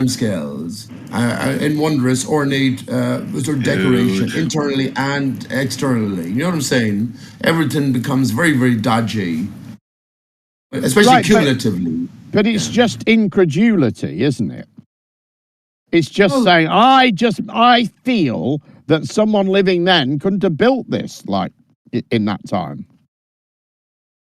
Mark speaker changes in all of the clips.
Speaker 1: scales in wondrous, ornate sort of decoration,
Speaker 2: Huge.
Speaker 1: internally and externally. You know what I'm saying? Everything becomes very, very dodgy, especially
Speaker 3: Right,
Speaker 1: cumulatively.
Speaker 3: but it's
Speaker 1: Yeah.
Speaker 3: just incredulity, isn't it? It's just
Speaker 1: Well,
Speaker 3: saying, I feel that someone living then couldn't have built this like in that time.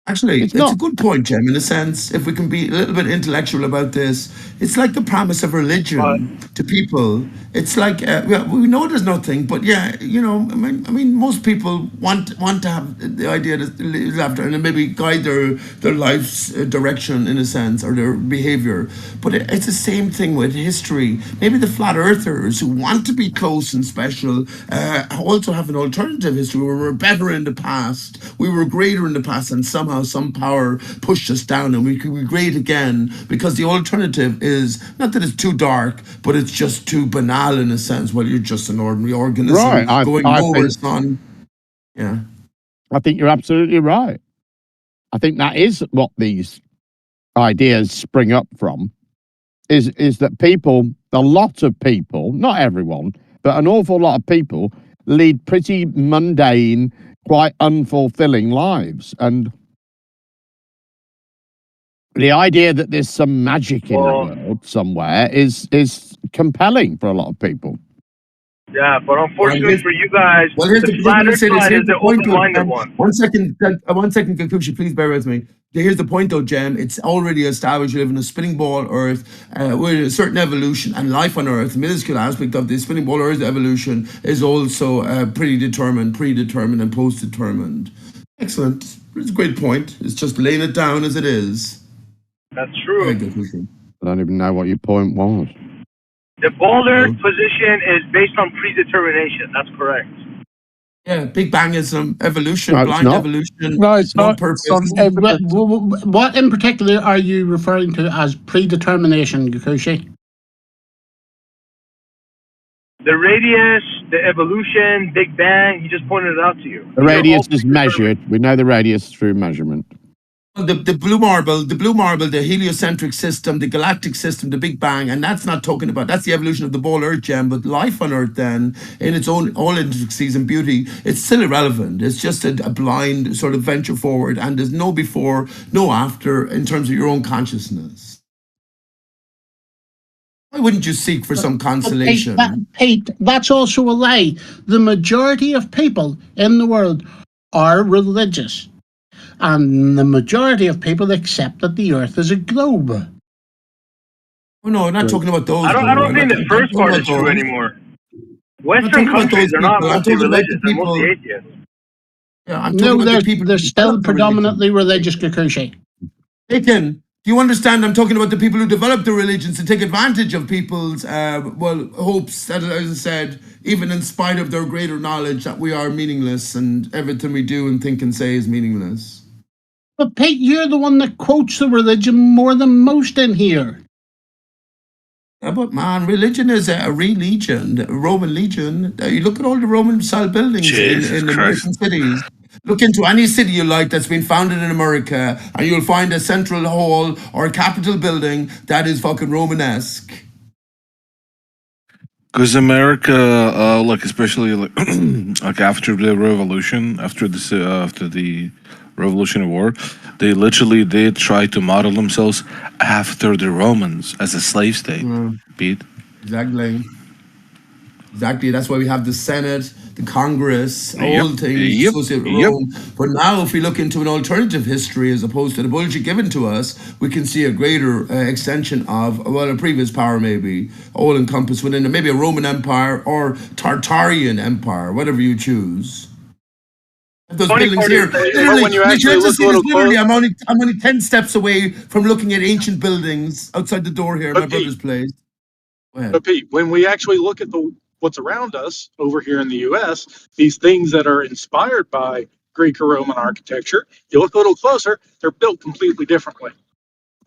Speaker 1: actually,
Speaker 3: It's
Speaker 1: it's a
Speaker 3: not.
Speaker 1: good point, Jim, in a sense. If we can be a little bit intellectual about this, it's like the promise of
Speaker 4: But
Speaker 1: religion to people. It's like, well, we know there's nothing, but yeah, I mean, most people want to have the idea that live after and maybe guide their life's direction in a sense or their behavior. But it's the same thing with history. Maybe the flat earthers who want to be close and special also have an alternative history where we're better in the past, we were greater in the past, and somehow some power pushed us down and we could be great again because the alternative is not that it's too dark, but it's just too banal in a sense. Well, you're just an ordinary organism
Speaker 3: Right.
Speaker 1: going nowhere, son. Yeah.
Speaker 3: I think you're absolutely right. I think that is what these ideas spring up from. Is that people, a lot of people, not everyone, but an awful lot of people lead pretty mundane, quite unfulfilling lives. And the idea that there's some magic in the
Speaker 4: well,
Speaker 3: world somewhere is compelling for a lot of people.
Speaker 4: yeah, but
Speaker 1: Well,
Speaker 4: unfortunately
Speaker 1: here's
Speaker 4: for you guys,
Speaker 1: Well,
Speaker 4: the
Speaker 1: I'm
Speaker 4: flat
Speaker 1: going to
Speaker 4: Earth
Speaker 1: say this.
Speaker 4: side
Speaker 1: Here's
Speaker 4: is
Speaker 1: the
Speaker 4: the
Speaker 1: point, though,
Speaker 4: open-minded
Speaker 1: Jem.
Speaker 4: one.
Speaker 1: 1 second, 1 second, Kakushi, please bear with me. Here's the point, though, Jem. It's already established you live in a spinning ball Earth with a certain evolution, and life on Earth, the minuscule aspect of the spinning ball Earth evolution, is also predetermined, and post-determined. Excellent. It's a great point. It's just laying it down as it is.
Speaker 4: That's
Speaker 1: Go
Speaker 4: true.
Speaker 1: ahead, Kakushi.
Speaker 3: I don't even know what your point was.
Speaker 4: The bald Earth
Speaker 1: Well,
Speaker 4: position is based on predetermination. That's correct.
Speaker 1: yeah, Big Bangism, evolution,
Speaker 3: No, it's
Speaker 1: blind
Speaker 3: not.
Speaker 1: evolution,
Speaker 5: No, it's
Speaker 1: no
Speaker 5: not.
Speaker 1: purpose.
Speaker 5: What in particular are you referring to as predetermination, Gakushi?
Speaker 4: The radius, the evolution, Big Bang, he just pointed it out to you.
Speaker 3: The
Speaker 4: These are all
Speaker 3: radius is
Speaker 4: predetermined.
Speaker 3: measured. We know the radius through measurement.
Speaker 1: The blue marble, the heliocentric system, the galactic system, the Big Bang, and that's not talking about that's the evolution of the ball Earth, Gem, but life on Earth then, in its own all intricacies and beauty, it's still irrelevant. It's just a blind sort of venture forward, and there's no before, no after in terms of your own consciousness. Why wouldn't you seek for some consolation?
Speaker 5: Pete, that's also a lie. The majority of people in the world are religious, and the majority of people accept that the Earth is a globe.
Speaker 1: Oh no, I'm not talking about those.
Speaker 4: I
Speaker 1: Though.
Speaker 4: don't think the
Speaker 1: I'm
Speaker 4: first
Speaker 1: talking
Speaker 4: part
Speaker 1: about
Speaker 4: is true
Speaker 1: those.
Speaker 4: anymore.
Speaker 1: I'm not
Speaker 4: Western
Speaker 1: talking about
Speaker 4: countries
Speaker 1: those
Speaker 4: are not
Speaker 1: people. I'm
Speaker 4: mostly
Speaker 1: talking about the
Speaker 4: religious, they're mostly
Speaker 1: people.
Speaker 4: atheists.
Speaker 1: Yeah, I'm talking
Speaker 5: No,
Speaker 1: about the people
Speaker 5: they're
Speaker 1: who
Speaker 5: still
Speaker 1: develop the religion.
Speaker 5: predominantly religious, Gakushi.
Speaker 1: Taken. Do you understand? I'm talking about the people who develop the religions to take advantage of people's hopes. That, as I said, even in spite of their greater knowledge that we are meaningless and everything we do and think and say is meaningless.
Speaker 5: But Pete, you're the one that quotes the religion more than most in here.
Speaker 1: Yeah, but man, religion is a religion, a Roman legion. You look at all the Roman-style buildings
Speaker 2: Jesus
Speaker 1: in
Speaker 2: Christ.
Speaker 1: American cities. Look into any city you like that's been founded in America, and you'll find a central hall or a capitol building that is fucking Romanesque.
Speaker 2: Because America, like especially like after the revolution, after the Revolutionary War, they literally did try to model themselves after the Romans as a slave state. Pete.
Speaker 1: Exactly. Exactly. That's why we have the Senate, the Congress,
Speaker 2: Yep.
Speaker 1: all things
Speaker 2: Yep.
Speaker 1: associated with
Speaker 2: Yep.
Speaker 1: Rome. But now, if we look into an alternative history as opposed to the bullshit given to us, we can see a greater extension of, well, a previous power, maybe, all encompassed within maybe a Roman Empire or Tartarian Empire, whatever you choose. Those
Speaker 4: Funny
Speaker 1: buildings
Speaker 4: part
Speaker 1: here,
Speaker 4: is,
Speaker 1: literally,
Speaker 5: when you
Speaker 1: let's
Speaker 5: actually
Speaker 1: just
Speaker 5: look a
Speaker 1: see this.
Speaker 5: little
Speaker 1: Literally,
Speaker 5: close,
Speaker 1: I'm only 10 steps away from looking at ancient buildings outside the door here, my
Speaker 6: But Pete,
Speaker 1: brother's place. Go ahead.
Speaker 6: but Pete, when we actually look at what's around us over here in the U.S., these things that are inspired by Greek or Roman architecture, you look a little closer, they're built completely differently.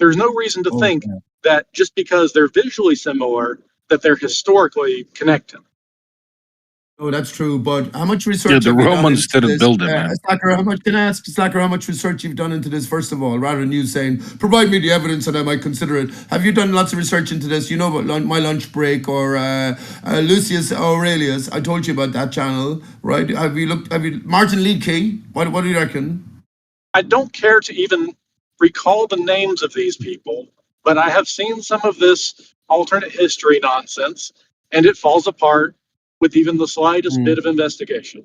Speaker 6: There's no reason to think
Speaker 1: Okay.
Speaker 6: that just because they're visually similar, that they're historically connected.
Speaker 1: Oh, that's true. But how much
Speaker 2: Yeah,
Speaker 1: research
Speaker 2: the
Speaker 1: have you done
Speaker 2: Romans
Speaker 1: into
Speaker 2: didn't
Speaker 1: this?
Speaker 2: build it, man.
Speaker 1: Slacker, how much can I ask Slacker how much research you've done into this, first of all, rather than you saying, provide me the evidence and I might consider it. Have you done lots of research into this? You know about my lunch break or Lucius Aurelius? I told you about that channel, right? Have you Martin Lee Key? What do you reckon?
Speaker 6: I don't care to even recall the names of these people, but I have seen some of this alternate history nonsense, and it falls apart with even the slightest bit of investigation.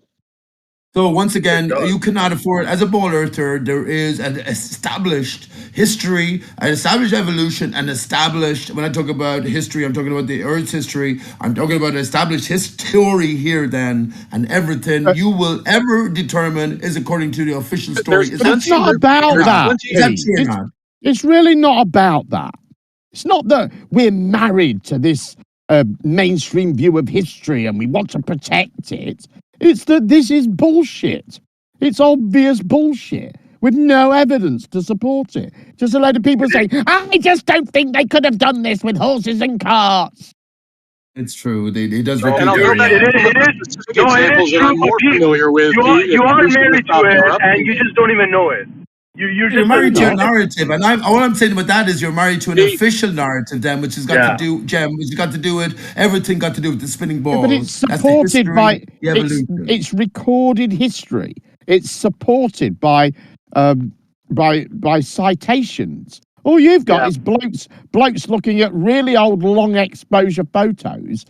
Speaker 1: So once
Speaker 4: It
Speaker 1: again,
Speaker 4: does.
Speaker 1: you cannot afford, as a ball earther, there is an established history, an established evolution, an established, when I talk about history, I'm talking about the Earth's history, I'm talking about established history here then, and everything
Speaker 3: But,
Speaker 1: you will ever determine is according to the official story.
Speaker 6: There's
Speaker 1: Is
Speaker 3: but
Speaker 1: that
Speaker 3: it's
Speaker 6: plenty,
Speaker 3: not
Speaker 1: true
Speaker 3: about
Speaker 1: or
Speaker 6: there's
Speaker 1: not?
Speaker 3: that,
Speaker 6: plenty.
Speaker 1: Is that
Speaker 3: Pete.
Speaker 1: true or not?
Speaker 3: It's really not about that. It's not that we're married to this mainstream view of history and we want to protect it. It's that this is bullshit. It's obvious bullshit with no evidence to support it. Just a load of people saying, I just don't think they could have done this with horses and carts.
Speaker 1: It's true. He does
Speaker 4: No,
Speaker 6: And
Speaker 1: repeat
Speaker 6: I'll
Speaker 1: that
Speaker 6: go
Speaker 1: a
Speaker 4: dude,
Speaker 6: back
Speaker 1: lot.
Speaker 6: to some of the
Speaker 4: it is.
Speaker 6: specific
Speaker 4: No, it is
Speaker 6: examples that
Speaker 4: true,
Speaker 6: I'm more
Speaker 4: Pete.
Speaker 6: familiar with, Pete,
Speaker 4: You
Speaker 6: if
Speaker 4: are
Speaker 6: you're just going to
Speaker 4: married to
Speaker 6: stop
Speaker 4: it, and
Speaker 6: interrupting
Speaker 4: you
Speaker 6: me.
Speaker 4: just don't even know it. You're
Speaker 1: You're
Speaker 4: just
Speaker 1: married to your
Speaker 3: No.
Speaker 1: narrative, and all I'm saying about that is you're married to an
Speaker 6: Pete,
Speaker 1: official narrative, then, which has got to
Speaker 4: yeah.
Speaker 1: do, Gem, which has got to do with everything, got to do with the spinning
Speaker 3: Yeah, but it's
Speaker 1: balls. That's the
Speaker 3: supported
Speaker 1: history,
Speaker 3: by
Speaker 1: the evolution.
Speaker 3: it's recorded history. It's supported by citations. All you've got
Speaker 4: Yeah.
Speaker 3: is blokes looking at really old long exposure photos,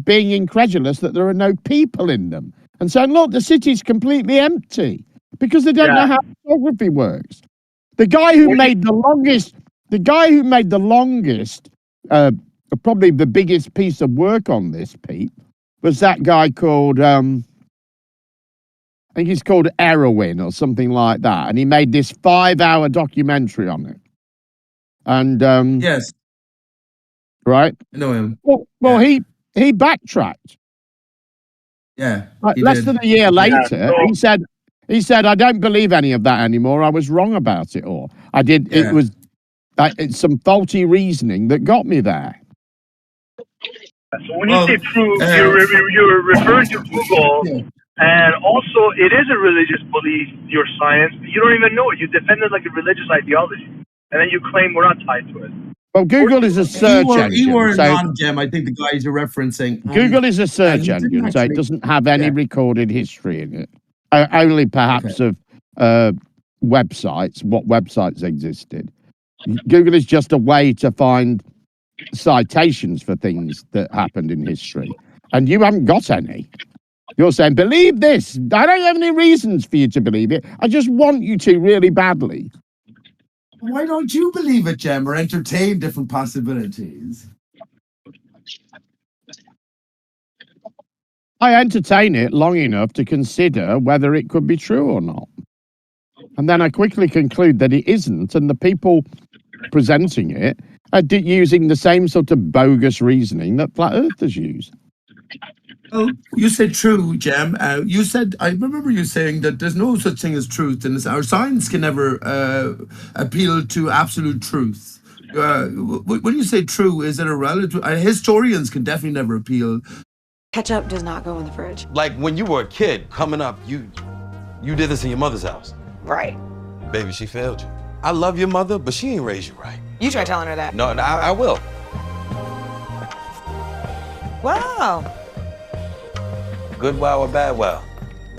Speaker 3: being incredulous that there are no people in them, and saying, "Look, the city's completely empty," because they don't know
Speaker 4: Yeah.
Speaker 3: how photography works. The guy who
Speaker 4: When you,
Speaker 3: made the longest, uh, probably the biggest piece of work on this, Pete, was that guy called, I think he's called Erwin or something like that. And he made this 5-hour documentary on it. And,
Speaker 1: Yes,
Speaker 3: right?
Speaker 1: I know him.
Speaker 3: Well,
Speaker 1: Yeah,
Speaker 3: he backtracked.
Speaker 1: yeah, he
Speaker 3: Less than
Speaker 1: did.
Speaker 3: a year
Speaker 4: yeah.
Speaker 3: later,
Speaker 4: So
Speaker 3: he said, I don't believe any of that anymore. I was wrong about it all. It
Speaker 1: Yeah.
Speaker 3: was it's some faulty reasoning that got me there.
Speaker 4: So when you say
Speaker 1: Well,
Speaker 4: prove,
Speaker 1: uh,
Speaker 4: you're referring to Google,
Speaker 1: yeah.
Speaker 4: and also it is a religious belief, your science. You don't even know it. You defend it like a religious ideology, and then you claim we're not tied to it.
Speaker 3: Well, Google is a search
Speaker 1: You
Speaker 3: engine.
Speaker 1: were
Speaker 3: So
Speaker 1: non-Gem, I think the guys you're referencing.
Speaker 3: Google is a
Speaker 1: And
Speaker 3: search
Speaker 1: he didn't
Speaker 3: engine, so it
Speaker 1: actually,
Speaker 3: doesn't have any
Speaker 1: yeah,
Speaker 3: recorded history in it. Only
Speaker 1: okay.
Speaker 3: perhaps of websites, what websites existed. Google is just a way to find citations for things that happened in history. And you haven't got any. You're saying, believe this. I don't have any reasons for you to believe it. I just want you to really badly.
Speaker 1: Why don't you believe it, Gem, or entertain different possibilities?
Speaker 3: I entertain it long enough to consider whether it could be true or not. And then I quickly conclude that it isn't, and the people presenting it are using the same sort of bogus reasoning that flat earthers use.
Speaker 1: Well, you said true, Jem. You said, I remember you saying that there's no such thing as truth, and our science can never appeal to absolute truth. When you say true, is it a relative? Historians can definitely never appeal.
Speaker 7: Ketchup does not go in the fridge.
Speaker 8: Like when you were a kid coming up, you did this in your mother's house.
Speaker 7: Right.
Speaker 8: Baby, she failed you. I love your mother, but she ain't raised you right.
Speaker 7: You try telling her that.
Speaker 8: No, I will.
Speaker 7: Wow.
Speaker 8: Good wow or bad wow?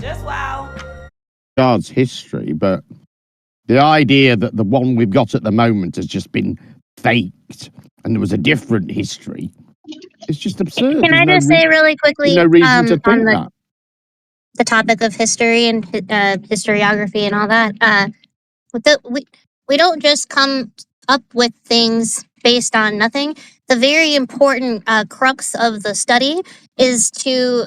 Speaker 7: Just wow.
Speaker 3: God's history, but the idea that the one we've got at the moment has just been faked and there was a different history, it's just absurd.
Speaker 9: Can I just say really quickly,
Speaker 3: no reason to
Speaker 9: on
Speaker 3: think that.
Speaker 9: the topic of history and historiography and all that, we don't just come up with things based on nothing. The very important crux of the study is to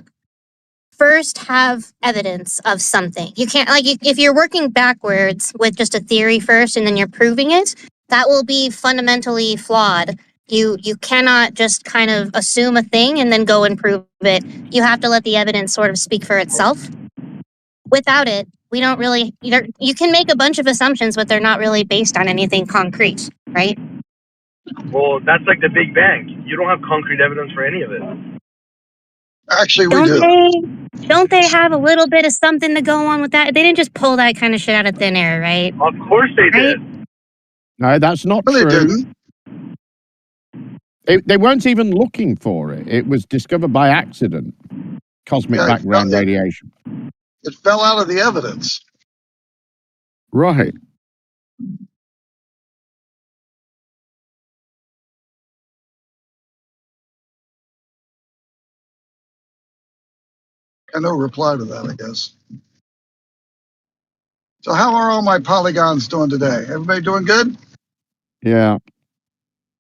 Speaker 9: first have evidence of something. You can't, like, if you're working backwards with just a theory first and then you're proving it, that will be fundamentally flawed. You cannot just kind of assume a thing and then go and prove it. You have to let the evidence sort of speak for itself. Without it, we don't really, you can make a bunch of assumptions, but they're not really based on anything concrete, right?
Speaker 4: Well, that's like the Big Bang. You don't have concrete evidence for any of it.
Speaker 10: Actually, we
Speaker 9: Don't
Speaker 10: do.
Speaker 9: they have a little bit of something to go on with that? They didn't just pull that kind of shit out of thin air, right?
Speaker 4: Of course they
Speaker 9: Right?
Speaker 4: did.
Speaker 3: No, that's not
Speaker 10: No, they
Speaker 3: true.
Speaker 10: didn't.
Speaker 3: They weren't even looking for it. It was discovered by accident. Cosmic
Speaker 10: Yeah,
Speaker 3: background radiation.
Speaker 10: It fell out of the evidence.
Speaker 3: Right.
Speaker 10: No reply to that, I guess. So how are all my polygons doing today? Everybody doing good?
Speaker 3: Yeah.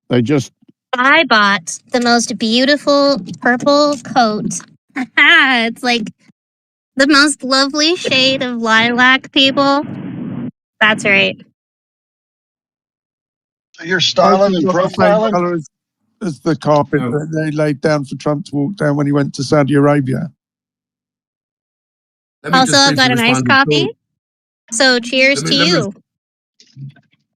Speaker 3: They just
Speaker 9: I bought the most beautiful purple coat. It's like the most lovely shade of lilac, people. That's right.
Speaker 10: So you're styling and
Speaker 6: Got the same
Speaker 10: profiling?
Speaker 6: colour as the carpet
Speaker 1: No.
Speaker 6: that they laid down for Trump to walk down when he went to Saudi Arabia.
Speaker 1: Let me
Speaker 9: Also,
Speaker 1: just
Speaker 9: I've got
Speaker 1: briefly
Speaker 9: a nice
Speaker 1: respond to
Speaker 9: copy.
Speaker 1: Joe.
Speaker 9: So cheers
Speaker 1: Let me,
Speaker 9: to
Speaker 1: let me
Speaker 9: you.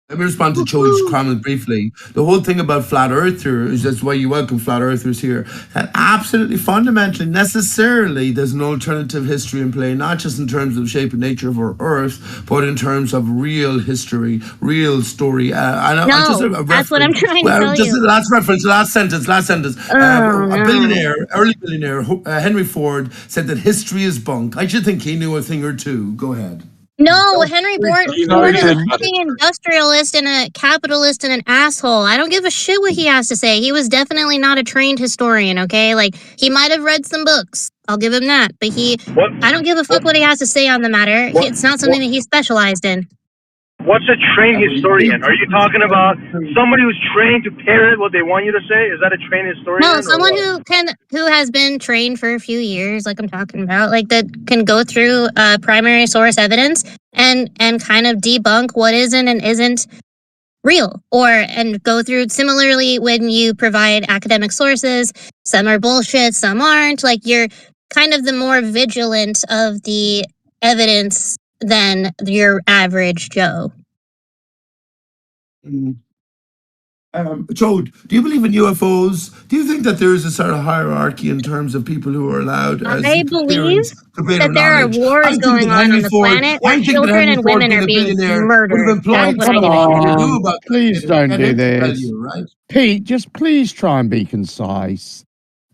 Speaker 1: Let me respond to Joel's comment briefly. The whole thing about flat earthers, that's why you welcome flat earthers here, that absolutely fundamentally, necessarily, there's an alternative history in play, not just in terms of the shape and nature of our earth, but in terms of real history, real story. Just a
Speaker 9: That's what I'm
Speaker 1: reference.
Speaker 9: trying to
Speaker 1: Well,
Speaker 9: tell
Speaker 1: just
Speaker 9: you.
Speaker 1: the last reference, last sentence.
Speaker 9: Oh,
Speaker 1: A
Speaker 9: no.
Speaker 1: billionaire, early billionaire, Henry Ford, said that history is bunk. I should think he knew a thing or two. Go ahead.
Speaker 9: No, Henry
Speaker 6: No,
Speaker 9: Ford
Speaker 6: he
Speaker 9: is a
Speaker 6: didn't.
Speaker 9: fucking industrialist and a capitalist and an asshole. I don't give a shit what he has to say. He was definitely not a trained historian, okay? Like, he might have read some books. I'll give him that. But
Speaker 4: What?
Speaker 9: I don't give a fuck what he has to say on the matter.
Speaker 4: What?
Speaker 9: It's not something that he's specialized in.
Speaker 4: What's a trained historian? Are you talking about somebody who's trained to parrot what they want you to say? Is that a trained historian?
Speaker 9: No,
Speaker 4: or
Speaker 9: someone
Speaker 4: what?
Speaker 9: who has been trained for a few years, like I'm talking about, like that can go through primary source evidence and kind of debunk what isn't and isn't real, or and go through similarly when you provide academic sources. Some are bullshit, some aren't. Like, you're kind of the more vigilant of the evidence than your average Joe.
Speaker 1: Joe, do you believe in UFOs? Do you think that there is a sort of hierarchy in terms of people who are allowed as
Speaker 9: I believe
Speaker 1: greater
Speaker 9: that there are
Speaker 1: knowledge? I
Speaker 9: wars
Speaker 1: think
Speaker 9: going
Speaker 1: that
Speaker 9: on
Speaker 1: Henry
Speaker 9: the
Speaker 1: Ford,
Speaker 9: planet where
Speaker 1: I think that
Speaker 9: children
Speaker 1: Henry
Speaker 9: and
Speaker 1: Ford,
Speaker 9: women
Speaker 1: being
Speaker 9: are
Speaker 1: a
Speaker 9: being
Speaker 1: billionaire, would have
Speaker 9: murdered.
Speaker 3: Oh,
Speaker 1: employed
Speaker 9: That's what I
Speaker 3: come
Speaker 1: people
Speaker 9: think.
Speaker 1: who knew
Speaker 3: on.
Speaker 1: about
Speaker 3: Please
Speaker 1: that.
Speaker 3: don't
Speaker 1: Get
Speaker 3: do
Speaker 1: him to tell
Speaker 3: this.
Speaker 1: you, right?
Speaker 3: Pete, just please try and be concise.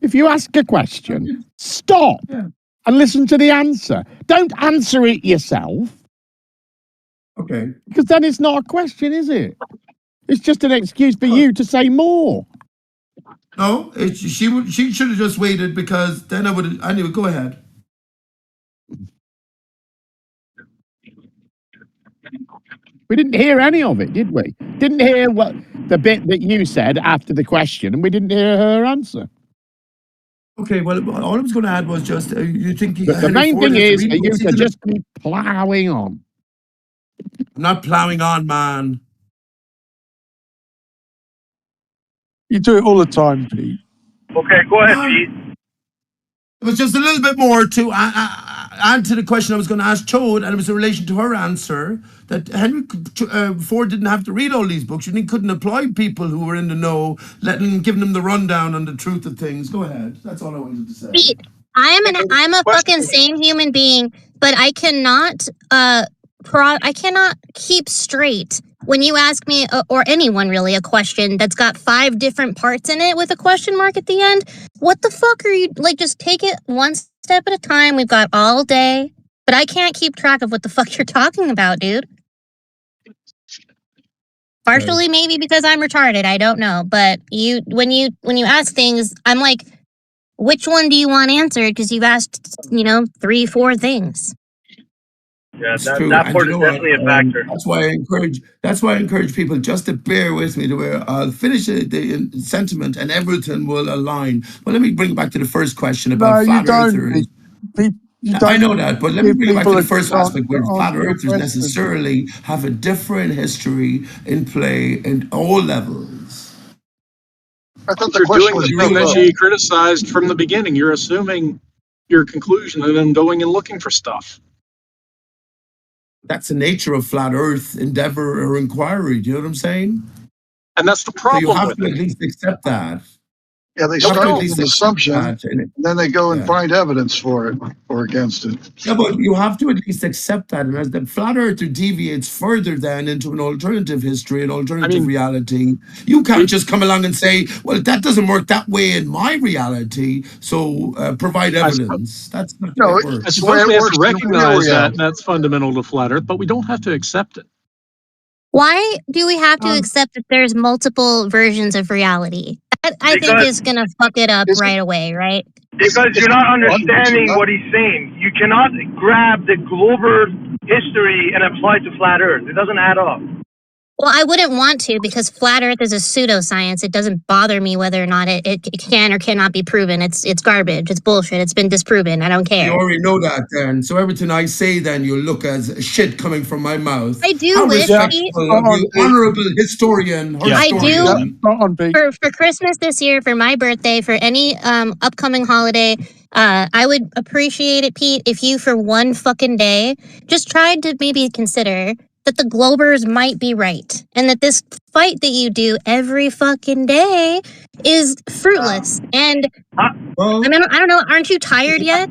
Speaker 3: If you ask a question, stop
Speaker 1: Yeah.
Speaker 3: and listen to the answer. Don't answer it yourself,
Speaker 1: Okay.
Speaker 3: because then it's not a question, is it? It's just an excuse for you to say more.
Speaker 1: No, she should have just waited, because then I would. Anyway, go ahead.
Speaker 3: We didn't hear any of it, did we? Didn't hear what the bit that you said after the question, and we didn't hear her answer.
Speaker 1: Okay. Well, all I was going to add was just you think
Speaker 3: The
Speaker 1: Henry
Speaker 3: main
Speaker 1: Ford
Speaker 3: thing
Speaker 1: has to
Speaker 3: is
Speaker 1: read
Speaker 3: for you
Speaker 1: books?
Speaker 3: to just keep plowing on.
Speaker 1: I'm not plowing on, man.
Speaker 6: You do it all the time, Pete.
Speaker 4: Okay, go ahead,
Speaker 1: Man,
Speaker 4: Pete.
Speaker 1: it was just a little bit more to add to the question I was going to ask Chode, and it was in relation to her answer that Henry Ford didn't have to read all these books, and he couldn't employ people who were in the know, giving them the rundown on the truth of things. Go ahead. That's all I wanted to say.
Speaker 9: Pete, I'm a fucking sane human being, but I cannot I cannot keep straight when you ask me or anyone really a question that's got 5 different parts in it with a question mark at the end. What the fuck are you, like, just take it one step at a time. We've got all day, but I can't keep track of what the fuck you're talking about, dude. Partially maybe because I'm retarded, I don't know, but when you ask things, I'm like, which one do you want answered? Because you've asked, 3, 4 things.
Speaker 4: Yeah,
Speaker 1: It's
Speaker 4: that
Speaker 1: true,
Speaker 4: that
Speaker 1: and
Speaker 4: part
Speaker 1: you
Speaker 4: is
Speaker 1: know what?
Speaker 4: definitely a factor.
Speaker 1: That's why I encourage. That's why I encourage people just to bear with me, to where I'll finish the sentiment and everything will align. Well, let me bring it back to the first question
Speaker 6: No,
Speaker 1: about
Speaker 6: you
Speaker 1: flat
Speaker 6: don't,
Speaker 1: earthers.
Speaker 6: Pete. You
Speaker 1: I
Speaker 6: don't
Speaker 1: know that, but let me
Speaker 6: give
Speaker 1: bring it back to
Speaker 6: people
Speaker 1: the
Speaker 6: a
Speaker 1: first
Speaker 6: chance
Speaker 1: aspect,
Speaker 6: to
Speaker 1: where flat
Speaker 6: answer your
Speaker 1: earthers
Speaker 6: question.
Speaker 1: necessarily have a different history in play in all levels.
Speaker 10: I thought the
Speaker 6: You're
Speaker 10: question
Speaker 6: doing
Speaker 10: was
Speaker 6: the
Speaker 10: real
Speaker 6: thing that
Speaker 10: low.
Speaker 6: she criticized from the beginning. You're assuming your conclusion and then going and looking for stuff.
Speaker 1: That's the nature of flat Earth endeavor or inquiry. Do you know what I'm saying?
Speaker 6: And that's the
Speaker 1: So you
Speaker 6: problem
Speaker 1: have
Speaker 6: with
Speaker 1: to at
Speaker 6: it.
Speaker 1: least accept that.
Speaker 10: Yeah, they
Speaker 1: You have to
Speaker 10: start
Speaker 1: at
Speaker 10: with
Speaker 1: least
Speaker 10: an
Speaker 1: accept
Speaker 10: assumption,
Speaker 1: that.
Speaker 10: and then they go and
Speaker 1: Yeah.
Speaker 10: find evidence for it or against it.
Speaker 1: Yeah, but you have to at least accept that. And as the flat earther deviates further then into an alternative history, an alternative reality, you can't just come along and say, well, that doesn't work that way in my reality, so provide evidence. That's not the way
Speaker 10: No,
Speaker 1: it
Speaker 6: I
Speaker 1: works.
Speaker 10: it's the way
Speaker 6: suppose
Speaker 10: it
Speaker 6: we have to
Speaker 10: works in real
Speaker 6: recognize that
Speaker 10: reality.
Speaker 6: that's fundamental to flat Earth, but we don't have to accept it.
Speaker 9: Why do we have to
Speaker 1: Um,
Speaker 9: accept that there's multiple versions of reality? That I think
Speaker 4: Because
Speaker 9: is gonna fuck it up
Speaker 10: Is it?
Speaker 9: right away, right?
Speaker 4: because
Speaker 10: It's
Speaker 4: you're not
Speaker 10: 100%
Speaker 4: understanding
Speaker 10: not.
Speaker 4: what he's saying. You cannot grab the global history and apply it to flat Earth. It doesn't add up.
Speaker 9: Well, I wouldn't want to because flat Earth is a pseudoscience. It doesn't bother me whether or not it can or cannot be proven. It's garbage. It's bullshit. It's been disproven. I don't
Speaker 1: You
Speaker 9: care.
Speaker 1: already know that then. So everything I say then you look as shit coming from my mouth.
Speaker 9: I do
Speaker 1: How
Speaker 9: wish,
Speaker 3: Yeah,
Speaker 9: Pete.
Speaker 1: respectful
Speaker 3: spot
Speaker 1: of
Speaker 3: on,
Speaker 1: you,
Speaker 3: Pete.
Speaker 1: honorable historian or
Speaker 2: Yeah,
Speaker 9: I do
Speaker 3: Yeah,
Speaker 1: historian.
Speaker 3: spot on, Pete.
Speaker 9: for Christmas this year, for my birthday, for any upcoming holiday, I would appreciate it, Pete, if you for one fucking day just tried to maybe consider that the Globers might be right and that this fight that you do every fucking day is fruitless. And
Speaker 4: How,
Speaker 1: Well,
Speaker 9: I mean, I don't know, aren't you tired yet?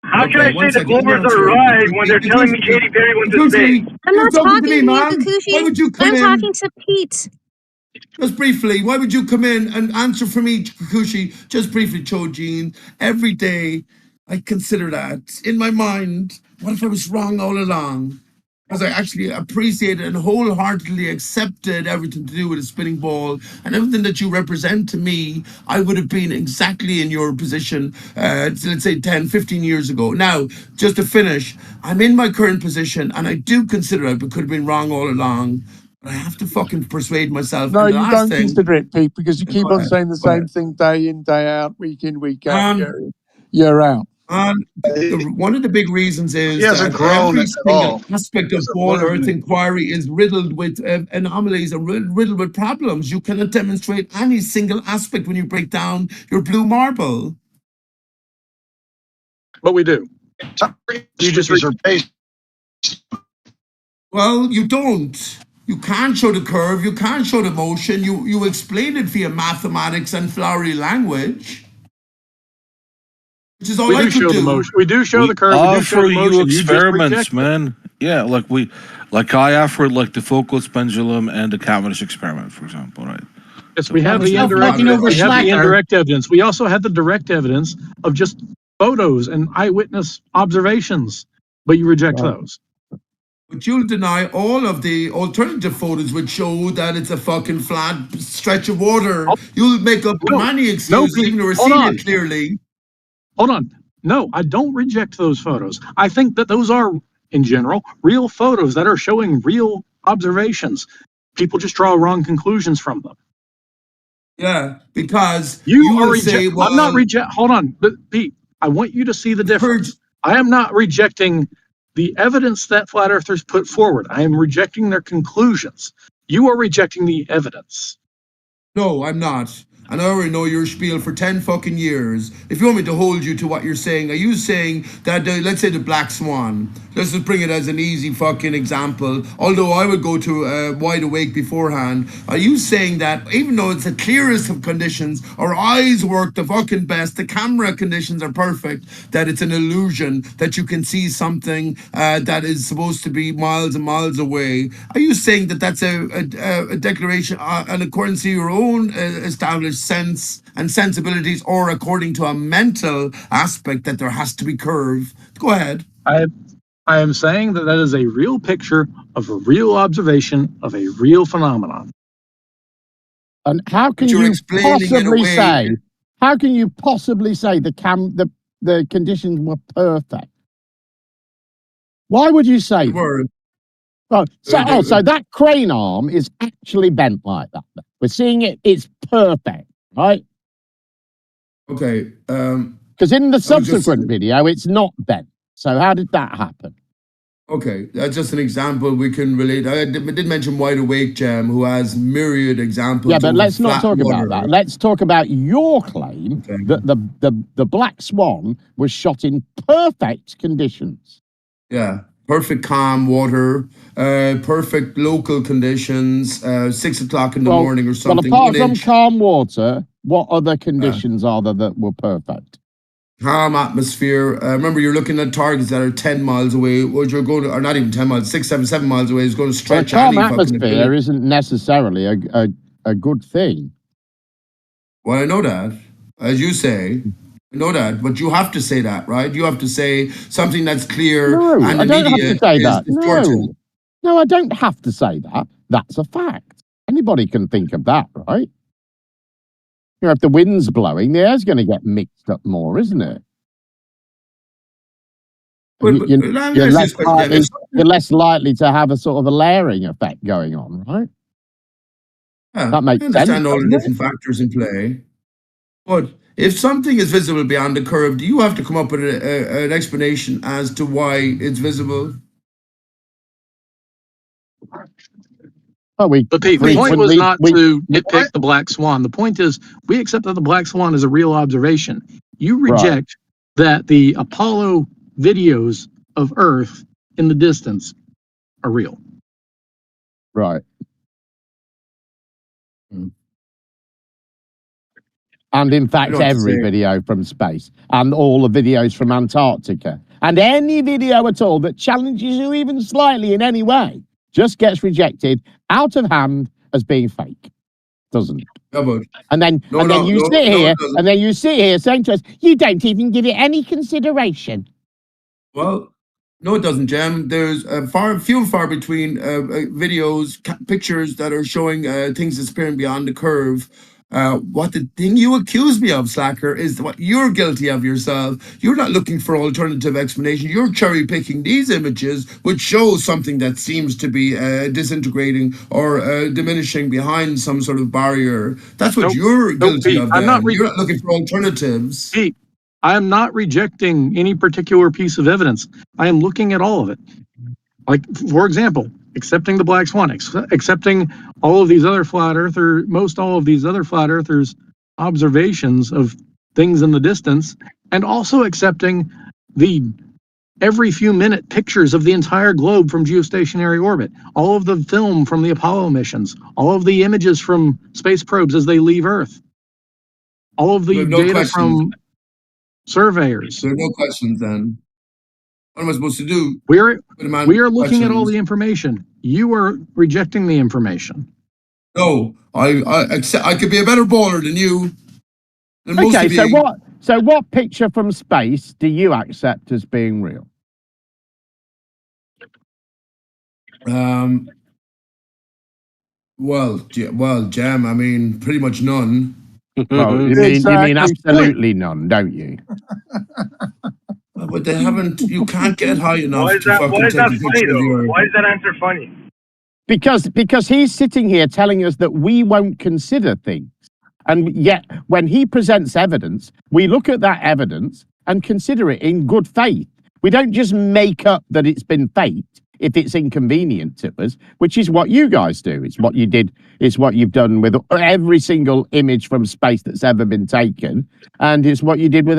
Speaker 4: how can
Speaker 1: okay,
Speaker 4: I say
Speaker 1: one
Speaker 4: the
Speaker 1: second. Let me
Speaker 4: Globers are
Speaker 1: answer it.
Speaker 4: right when they're telling me Katy Perry went to space?
Speaker 9: I'm
Speaker 1: You're
Speaker 9: not
Speaker 1: talking to me,
Speaker 9: talking to you,
Speaker 1: man. Why
Speaker 9: Kikuchi.
Speaker 1: would you come
Speaker 9: I'm
Speaker 1: in?
Speaker 9: talking to Pete.
Speaker 1: Just briefly, why would you come in and answer for me, Kikuchi? Just briefly, Chojin. Every day, I consider that in my mind. What if I was wrong all along? Because I actually appreciated and wholeheartedly accepted everything to do with a spinning ball and everything that you represent to me, I would have been exactly in your position, let's say 10, 15 years ago. Now, just to finish, I'm in my current position and I do consider I could have been wrong all along. But I have to fucking persuade myself.
Speaker 3: No,
Speaker 1: And the
Speaker 3: you
Speaker 1: last
Speaker 3: don't
Speaker 1: thing,
Speaker 3: consider it, Pete, because you keep
Speaker 1: go
Speaker 3: on
Speaker 1: ahead,
Speaker 3: saying the
Speaker 1: go ahead.
Speaker 3: same thing day in, day out, week in, week out,
Speaker 1: Um,
Speaker 3: year out.
Speaker 1: one of the big reasons
Speaker 10: He
Speaker 1: is
Speaker 10: hasn't
Speaker 1: that
Speaker 10: grown
Speaker 1: every
Speaker 10: at
Speaker 1: single
Speaker 10: all.
Speaker 1: aspect
Speaker 10: He
Speaker 1: of
Speaker 10: hasn't
Speaker 1: all
Speaker 10: learned
Speaker 1: Earth
Speaker 10: anything.
Speaker 1: inquiry is riddled with anomalies and riddled with problems. You cannot demonstrate any single aspect when you break down your blue marble.
Speaker 6: But we do. You just
Speaker 10: Histories are based.
Speaker 1: Well, you don't. You can't show the curve. You can't show the motion. You explain it via mathematics and flowery language, which is all
Speaker 6: We
Speaker 1: I
Speaker 6: do
Speaker 1: could
Speaker 6: show the
Speaker 1: do.
Speaker 6: motion. We do show
Speaker 2: we
Speaker 6: the curve. We do show
Speaker 2: offer
Speaker 6: the
Speaker 2: you
Speaker 6: motion. You just
Speaker 2: experiments,
Speaker 6: reject them.
Speaker 2: man. Yeah, like I offered like the Foucault's pendulum and the Cavendish experiment, for example, right?
Speaker 6: Yes, we have
Speaker 5: was
Speaker 6: the
Speaker 5: not
Speaker 6: indirect.
Speaker 5: fucking over
Speaker 6: We have the
Speaker 5: Slacker.
Speaker 6: indirect evidence. We also had the direct evidence of just photos and eyewitness observations. But you reject
Speaker 3: Right.
Speaker 6: those.
Speaker 1: But you'll deny all of the alternative photos which show that it's a fucking flat stretch of water. You'll make up
Speaker 6: No,
Speaker 1: many
Speaker 6: no,
Speaker 1: excuses,
Speaker 6: Pete.
Speaker 1: even though we're
Speaker 6: Hold
Speaker 1: seeing
Speaker 6: on.
Speaker 1: it clearly.
Speaker 6: Hold on. No, I don't reject those photos. I think that those are, in general, real photos that are showing real observations. People just draw wrong conclusions from them.
Speaker 1: Yeah, because
Speaker 6: You
Speaker 1: you
Speaker 6: are
Speaker 1: will say,
Speaker 6: I'm not
Speaker 1: well,
Speaker 6: hold on, but Pete, I want you to see the
Speaker 1: heard.
Speaker 6: difference. I am not rejecting the evidence that flat earthers put forward. I am rejecting their conclusions. You are rejecting the evidence.
Speaker 1: No, I'm not. And I already know your spiel for 10 fucking years. If you want me to hold you to what you're saying, are you saying that, let's say the Black Swan, let's just bring it as an easy fucking example, although I would go to Wide Awake beforehand, are you saying that even though it's the clearest of conditions, our eyes work the fucking best, the camera conditions are perfect, that it's an illusion, that you can see something that is supposed to be miles and miles away? Are you saying that that's a declaration in accordance to your own established sense and sensibilities, or according to a mental aspect that there has to be curve? Go ahead.
Speaker 6: I am saying that that is a real picture of a real observation of a real phenomenon.
Speaker 3: And how can
Speaker 1: you're
Speaker 3: you
Speaker 1: explaining it
Speaker 3: possibly
Speaker 1: away.
Speaker 3: say? How can you possibly say the conditions were perfect? Why would you say that?
Speaker 1: Word.
Speaker 3: So that crane arm is actually bent like that. We're seeing it; it's perfect, right?
Speaker 1: Okay.
Speaker 3: Because in the
Speaker 1: just-
Speaker 3: subsequent video, it's not bent. So how did that happen?
Speaker 1: Okay, that's just an example we can relate. I did mention Wide Awake Jam, who has myriad examples.
Speaker 3: Yeah, but
Speaker 1: of
Speaker 3: let's not
Speaker 1: flat
Speaker 3: talk
Speaker 1: water.
Speaker 3: about that. Let's talk about your claim
Speaker 1: Okay.
Speaker 3: that the Black Swan was shot in perfect conditions.
Speaker 1: Yeah, perfect calm water, perfect local conditions, 6 o'clock in the morning or something.
Speaker 3: Well, apart
Speaker 1: 1
Speaker 3: from
Speaker 1: inch.
Speaker 3: calm water, What other conditions are there that were perfect?
Speaker 1: Calm atmosphere. Remember, you're looking at targets that are 10 miles away. What you're going to, or not even 10 miles, 6, 7, 7 miles away is going to
Speaker 3: Well, a
Speaker 1: stretch
Speaker 3: calm
Speaker 1: any fucking
Speaker 3: atmosphere
Speaker 1: ability.
Speaker 3: isn't necessarily a good thing.
Speaker 1: Well, I know that, as you say. I know that, but you have to say that, right? You have to say something that's clear
Speaker 3: No,
Speaker 1: and
Speaker 3: I don't have to
Speaker 1: immediate
Speaker 3: say
Speaker 1: is
Speaker 3: that.
Speaker 1: distorted.
Speaker 3: No, I don't have to say that. That's a fact. Anybody can think of that, right? You know, if the wind's blowing, the air's going to get mixed up more, isn't it? And
Speaker 1: But let me
Speaker 3: you're
Speaker 1: ask you
Speaker 3: less
Speaker 1: this question, Jem.
Speaker 3: you're less likely to have a sort of a layering effect going on, right?
Speaker 1: Yeah,
Speaker 3: That
Speaker 1: I
Speaker 3: makes sense,
Speaker 1: understand all the
Speaker 3: doesn't it?
Speaker 1: different factors in play. But if something is visible beyond the curve, do you have to come up with an explanation as to why it's visible?
Speaker 3: Well,
Speaker 6: But Pete, the point was
Speaker 3: frequently
Speaker 6: not to nitpick the black swan. The point is, we accept that the black swan is a real observation. You reject that the Apollo videos of Earth in the distance are real.
Speaker 3: Right. And in fact, every video from space and all the videos from Antarctica and any video at all that challenges you even slightly in any way just gets rejected out of hand as being fake, doesn't it?
Speaker 1: No,
Speaker 3: and then you sit here saying to us, you don't even give it any consideration.
Speaker 1: Well, no, it doesn't, Jem. There's few and far between videos, pictures that are showing things disappearing beyond the curve. What the thing you accuse me of, Slacker, is what you're guilty of yourself. You're not looking for alternative explanation. You're cherry picking these images, which show something that seems to be disintegrating or diminishing behind some sort of barrier. That's what you're guilty
Speaker 6: Pete,
Speaker 1: of.
Speaker 6: I'm not
Speaker 1: You're not looking for alternatives.
Speaker 6: Pete, I am not rejecting any particular piece of evidence. I am looking at all of it. Like, for example, accepting the black swan, accepting all of these other most all of these other flat earthers' observations of things in the distance, and also accepting the every few minute pictures of the entire globe from geostationary orbit, all of the film from the Apollo missions, all of the images from space probes as they leave Earth, all of the data from surveyors.
Speaker 1: There are no questions then. What am I supposed to do?
Speaker 6: We are looking at all the information. You are rejecting the information.
Speaker 1: No, I could be a better bowler than you.
Speaker 3: Okay, so what picture from space do you accept as being real?
Speaker 1: Well, Jam. I mean, pretty much none.
Speaker 3: Well, you mean absolutely none, don't you?
Speaker 1: But they haven't. You can't get high enough
Speaker 4: Why is
Speaker 1: to
Speaker 4: that,
Speaker 1: fucking
Speaker 4: why is
Speaker 1: take
Speaker 4: that
Speaker 1: a
Speaker 4: funny
Speaker 1: picture of
Speaker 4: though?
Speaker 1: your.
Speaker 4: Why is that answer funny?
Speaker 3: Because he's sitting here telling us that we won't consider things. And yet, when he presents evidence, we look at that evidence and consider it in good faith. We don't just make up that it's been faked if it's inconvenient to us, which is what you guys do. It's what you did. It's what you've done with every single image from space that's ever been taken. And it's what you did with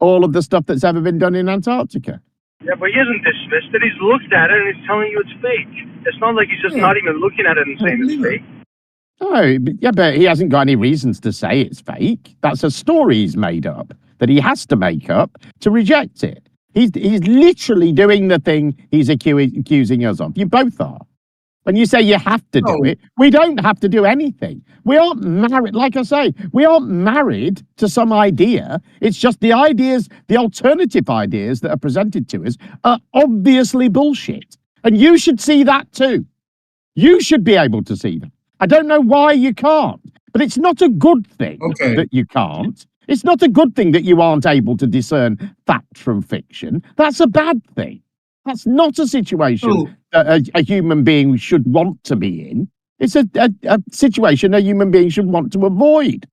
Speaker 3: all of the stuff that's ever been done in Antarctica.
Speaker 4: Yeah, but he hasn't dismissed it. He's looked at it and he's telling you it's fake. It's not like he's just not even looking at it and saying it's fake.
Speaker 3: Oh, but he hasn't got any reasons to say it's fake. That's a story he's made up that he has to make up to reject it. He's literally doing the thing he's accusing us of. You both are. When you say you have to do it, we don't have to do anything. We aren't married, like I say, we aren't married to some idea. It's just the ideas, the alternative ideas that are presented to us are obviously bullshit. And you should see that too. You should be able to see that. I don't know why you can't, but it's not a good thing that you can't. It's not a good thing that you aren't able to discern fact from fiction. That's a bad thing. That's not a situation that a human being should want to be in. It's a situation a human being should want to avoid.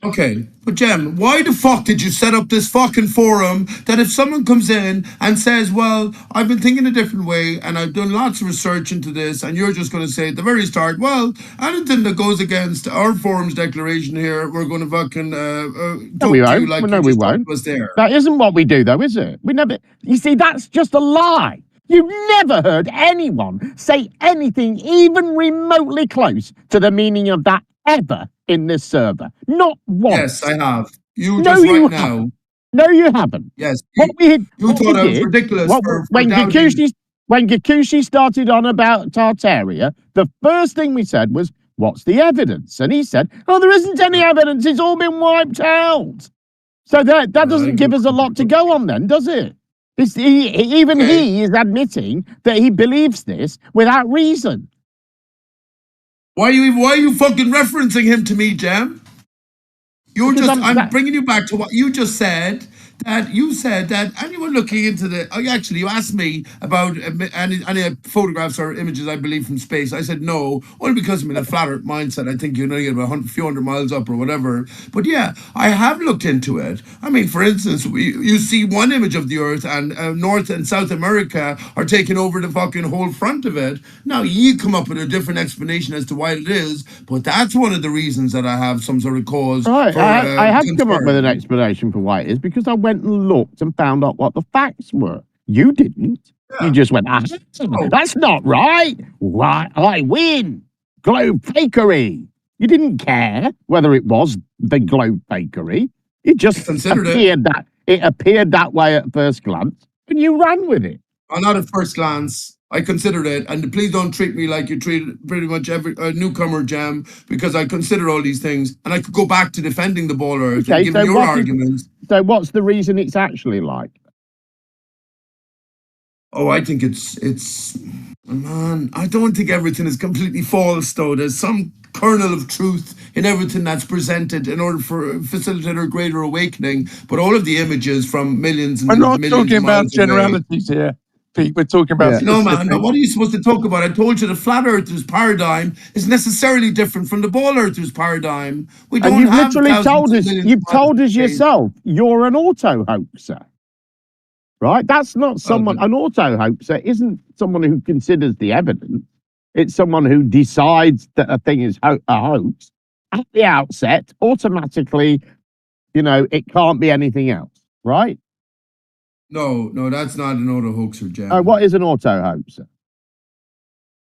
Speaker 1: Okay, but Jem, why the fuck did you set up this fucking forum that if someone comes in and says, well, I've been thinking a different way and I've done lots of research into this, and you're just going to say at the very start, well, anything that goes against our forum's declaration here, we're going to fucking talk to you like you just talked to us there.
Speaker 3: That isn't what we do, though, is it? We never. You see, that's just a lie. You've never heard anyone say anything even remotely close to the meaning of that ever in this server. Not once.
Speaker 1: Yes, I have. You
Speaker 3: No,
Speaker 1: just
Speaker 3: you
Speaker 1: right now.
Speaker 3: haven't. No, you haven't.
Speaker 1: Yes,
Speaker 3: What
Speaker 1: you
Speaker 3: we
Speaker 1: thought I was
Speaker 3: did,
Speaker 1: ridiculous for
Speaker 3: when
Speaker 1: doubting.
Speaker 3: Gakushi started on about Tartaria, the first thing we said was, "What's the evidence?" And he said, "Oh, there isn't any evidence. It's all been wiped out." So that doesn't give us a lot to go on, then, does it? Even he is admitting that he believes this without reason.
Speaker 1: Why are you fucking referencing him to me, Jam? I'm bringing you back to what you just said. That you said that, and you were looking into the. Oh, actually, you asked me about any photographs or images, I believe, from space. I said no, only because I'm in a flat Earth mindset. I think you're going to get about a few hundred miles up or whatever. But yeah, I have looked into it. I mean, for instance, you see one image of the Earth, and North and South America are taking over the fucking whole front of it. Now you come up with a different explanation as to why it is, but that's one of the reasons that I have some sort of cause.
Speaker 3: Right,
Speaker 1: For,
Speaker 3: I have come up with an
Speaker 1: concern.
Speaker 3: explanation for why it is, because I went and looked and found out what the facts were. You didn't. You just went, that's not right. Why, I win. Globe fakery. You didn't care whether it was the globe fakery. It just appeared that way at first glance, and you ran with it.
Speaker 1: Not at first glance. I considered it, and please don't treat me like you treat pretty much every newcomer, Jam, because I consider all these things, and I could go back to defending the ball Earth and giving your arguments.
Speaker 3: So what's the reason it's actually like?
Speaker 1: Oh, I think it's man. I don't think everything is completely false, though. There's some kernel of truth in everything that's presented in order for facilitate a greater awakening. But all of the images from millions and
Speaker 11: we're not
Speaker 1: millions
Speaker 11: talking
Speaker 1: of
Speaker 11: about
Speaker 1: miles away.
Speaker 11: generalities here, Pete. We're talking about
Speaker 1: No, man. No, what are you supposed to talk about? I told you the flat earthers paradigm is necessarily different from the ball earthers paradigm. We don't
Speaker 3: you've
Speaker 1: have
Speaker 3: literally told us. You've told us
Speaker 1: away.
Speaker 3: yourself you're an auto hoaxer, right? That's not someone. An auto hoaxer isn't someone who considers the evidence. It's someone who decides that a thing is a hoax at the outset. Automatically, it can't be anything else, right?
Speaker 1: No, that's not an auto hoaxer, Jam.
Speaker 3: What is an auto hoaxer?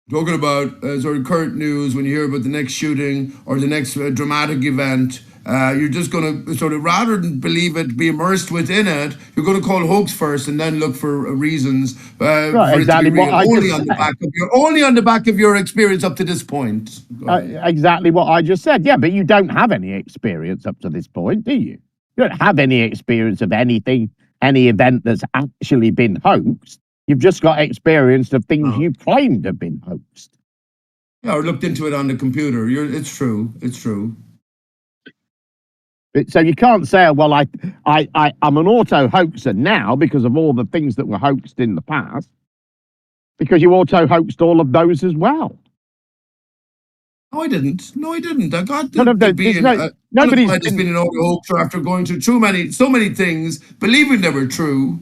Speaker 1: Talking about sort of current news, when you hear about the next shooting or the next dramatic event, you're just going to sort of, rather than believe it, be immersed within it, you're going to call hoax first and then look for reasons for
Speaker 3: exactly
Speaker 1: it to be real.
Speaker 3: what I
Speaker 1: Only
Speaker 3: just said.
Speaker 1: Only on the back of your experience up to this point.
Speaker 3: Exactly what I just said. Yeah, but you don't have any experience up to this point, do you? You don't have any experience of anything, any event that's actually been hoaxed. You've just got experience of things you claimed have been hoaxed.
Speaker 1: Yeah, or looked into it on the computer. It's true. It's true.
Speaker 3: So you can't say, well, I'm an auto hoaxer now because of all the things that were hoaxed in the past, because you auto hoaxed all of those as well.
Speaker 1: No, I didn't. I got
Speaker 3: nobody's
Speaker 1: been an auto hoaxer after going through so many things, believing they were true.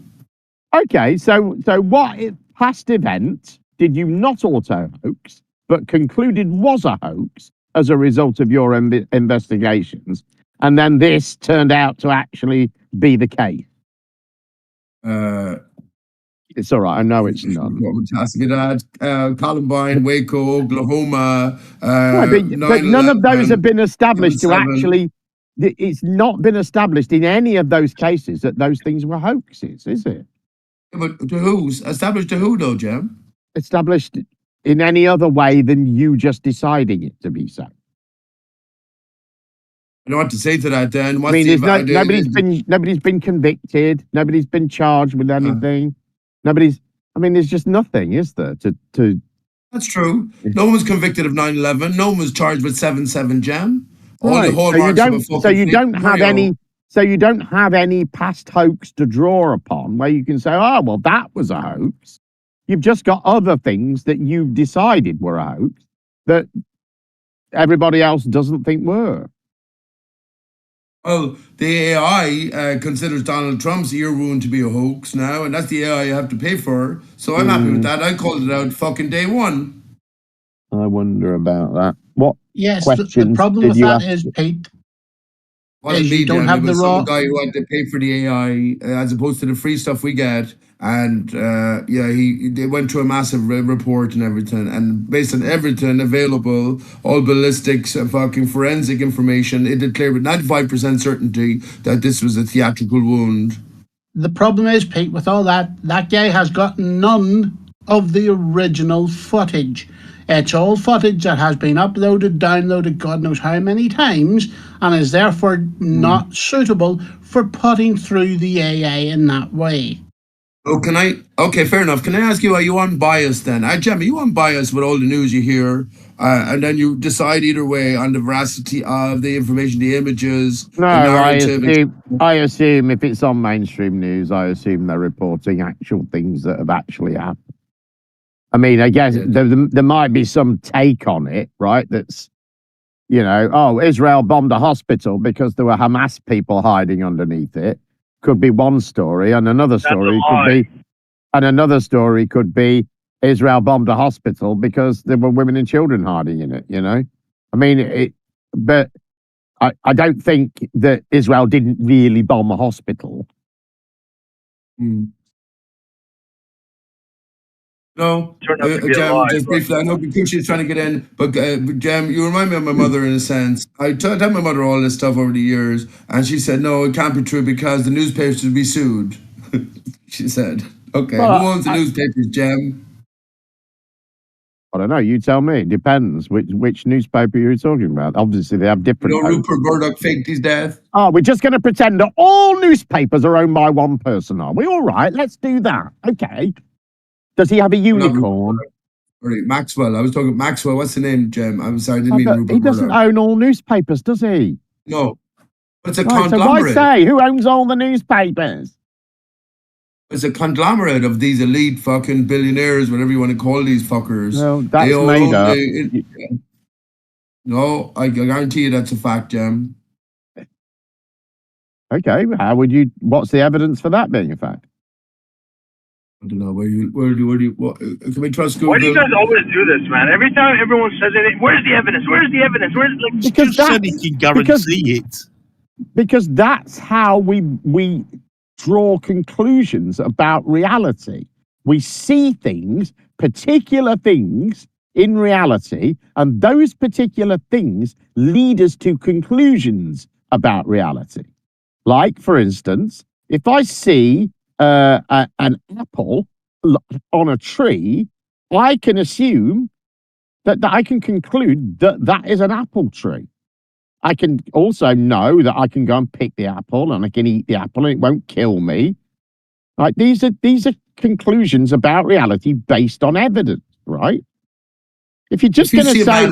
Speaker 3: Okay, so what past event did you not auto hoax, but concluded was a hoax as a result of your investigations, and then this turned out to actually be the case? It's all right. I know it's not.
Speaker 1: Columbine, Waco, Oklahoma.
Speaker 3: But none of those have been established to actually. It's not been established in any of those cases that those things were hoaxes, is it?
Speaker 1: But to who's established to who though, Jim?
Speaker 3: Established in any other way than you just deciding it to be so.
Speaker 1: I don't know what to say to that. Then
Speaker 3: nobody's been convicted. Nobody's been charged with anything. There's just nothing, is there? To
Speaker 1: That's true. No one was convicted of 9/11. No one was charged with 7/7, Jam.
Speaker 3: Right. So you don't have any past hoax to draw upon where you can say, oh, well, that was a hoax. You've just got other things that you've decided were a hoax that everybody else doesn't think were.
Speaker 1: Well, the AI considers Donald Trump's ear wound to be a hoax now, and that's the AI you have to pay for. So I'm happy with that. I called it out fucking day one.
Speaker 3: I wonder about that. What
Speaker 5: questions the problem with that is, Pete,
Speaker 1: you don't have the raw guy who had to pay for the AI as opposed to the free stuff we get. and they went through a massive report and everything, and based on everything available, all ballistics, fucking forensic information, it declared with 95% certainty that this was a theatrical wound.
Speaker 5: The problem is, Pete, with all that guy has got none of the original footage. It's all footage that has been uploaded, downloaded, God knows how many times, and is therefore not suitable for putting through the AI in that way.
Speaker 1: Oh, okay, fair enough. Can I ask you, are you unbiased then? Jem, are you unbiased with all the news you hear, and then you decide either way on the veracity of the information, the images,
Speaker 3: No,
Speaker 1: the narrative?
Speaker 3: I assume if it's on mainstream news, I assume they're reporting actual things that have actually happened. I mean, I guess there might be some take on it, right? That's, Israel bombed a hospital because there were Hamas people hiding underneath it. Could be one story, and another story could be Israel bombed a hospital because there were women and children hiding in it. I mean, but I don't think that Israel didn't really bomb a hospital.
Speaker 1: No, Jem, just briefly, I know Kikuchi's trying to get in, but Jem, you remind me of my mother in a sense. I told my mother all this stuff over the years, and she said, no, it can't be true because the newspapers would be sued. She said, okay, well, who owns the newspapers, Jem?
Speaker 3: I don't know, you tell me. It depends which newspaper you're talking about. Obviously, they have different...
Speaker 1: Rupert Murdoch faked his death?
Speaker 3: Oh, we're just going to pretend that all newspapers are owned by one person, are we? All right, let's do that. Okay. Does he have a unicorn?
Speaker 1: Sorry, Maxwell. I was talking Maxwell. What's the name, Jem? I'm sorry, I didn't mean Rupert
Speaker 3: He doesn't own all newspapers, does he?
Speaker 1: No. It's a conglomerate.
Speaker 3: So why say who owns all the newspapers?
Speaker 1: It's a conglomerate of these elite fucking billionaires, whatever you want to call these fuckers.
Speaker 3: Well, that's made up.
Speaker 1: No, I guarantee you that's a fact, Jem.
Speaker 3: Okay, what's the evidence for that being a fact?
Speaker 1: I don't know where do you can we trust Google?
Speaker 4: Why do you guys always do this, man? Every time everyone says it, where's the evidence? Where's the evidence?
Speaker 3: Because
Speaker 12: he can guarantee it.
Speaker 3: Because that's how we draw conclusions about reality. We see things, particular things in reality, and those particular things lead us to conclusions about reality. Like, for instance, if I see an apple on a tree, I can assume that I can conclude that is an apple tree. I can also know that I can go and pick the apple and I can eat the apple and it won't kill me. Right? These are conclusions about reality based on evidence, right? If you're just going to say,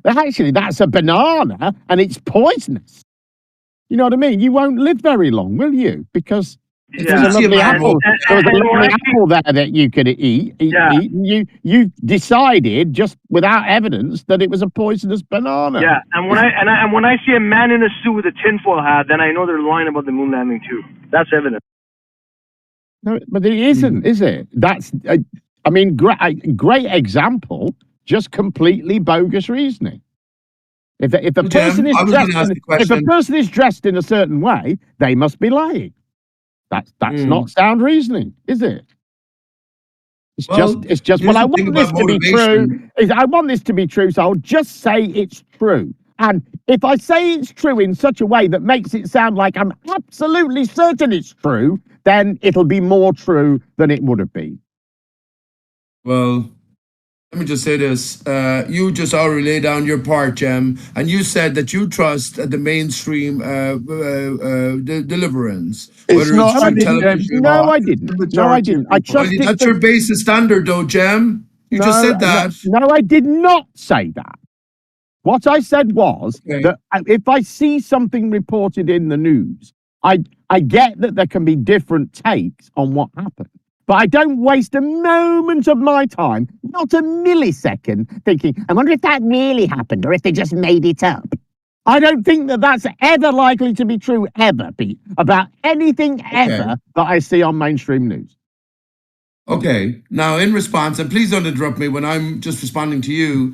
Speaker 3: actually, that's a banana and it's poisonous. You know what I mean? You won't live very long, will you? Because there's a lovely apple. There was a lovely apple there that you could eat. And you decided just without evidence that it was a poisonous banana.
Speaker 4: Yeah, and when I see a man in a suit with a tinfoil hat, then I know they're lying about the moon landing too. That's evidence.
Speaker 3: No, but it isn't, is it? That's, great example. Just completely bogus reasoning. If a person is dressed in a certain way, they must be lying. That's not sound reasoning, is it? It's just. Well, I want this to be true. I want this to be true, so I'll just say it's true. And if I say it's true in such a way that makes it sound like I'm absolutely certain it's true, then it'll be more true than it would have been.
Speaker 1: Well, let me just say this. You just already laid down your part, Jem, and you said that you trust the mainstream deliverance.
Speaker 3: It's not. I didn't. No, I didn't. I trusted.
Speaker 1: That's your basis standard, though, Jem. You just said that.
Speaker 3: No, I did not say that. What I said was that if I see something reported in the news, I get that there can be different takes on what happened. But I don't waste a moment of my time, not a millisecond, thinking, I wonder if that really happened or if they just made it up. I don't think that that's ever likely to be true, ever, Pete, about anything ever that I see on mainstream news.
Speaker 1: Okay. Now, in response, and please don't interrupt me when I'm just responding to you,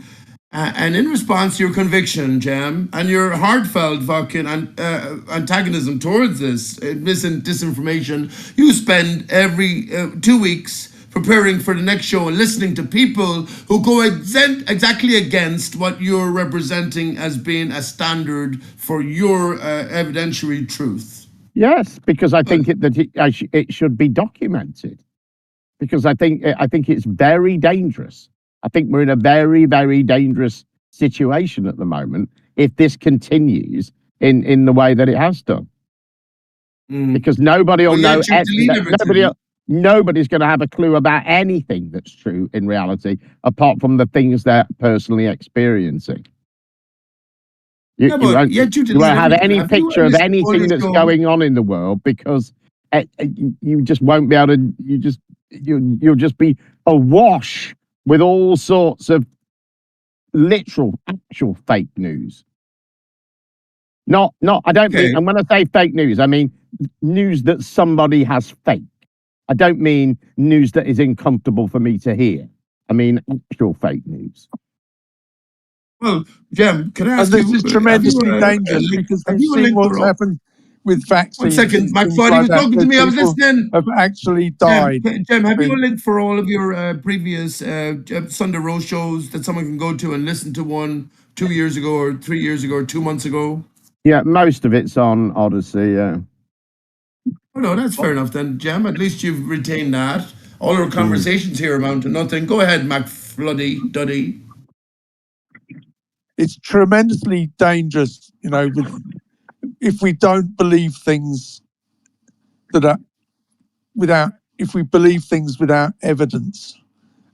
Speaker 1: And in response to your conviction, Jem, and your heartfelt fucking antagonism towards this disinformation, you spend every 2 weeks preparing for the next show and listening to people who go exactly against what you're representing as being a standard for your evidentiary truth.
Speaker 3: Yes, because I think it should be documented. Because I think it's very dangerous. I think we're in a very, very dangerous situation at the moment if this continues in the way that it has done. Because nobody will know. Nobody's going to have a clue about anything that's true in reality, apart from the things they're personally experiencing. You won't have any picture of anything that's going on in the world because you just won't be able to. You'll just be awash with all sorts of literal, actual fake news. Not. I don't mean. And when I say fake news, I mean news that somebody has faked. I don't mean news that is uncomfortable for me to hear. I mean actual fake news.
Speaker 1: Well, Jem, can I ask
Speaker 11: you? This is tremendously dangerous because we've seen what's happened with vaccines.
Speaker 1: 1 second, McFly, he was talking to me. I was listening.
Speaker 11: Have actually died.
Speaker 1: Jem, have you a link for all of your previous Sunday roast shows that someone can go to and listen to one 2 years ago or 3 years ago or 2 months ago?
Speaker 3: Yeah, most of it's on Odyssey. Yeah.
Speaker 1: Oh no, that's fair enough then, Jem. At least you've retained that. All our conversations here amount to nothing. Go ahead, McFluddy Duddy.
Speaker 11: It's tremendously dangerous, if we don't believe things if we believe things without evidence.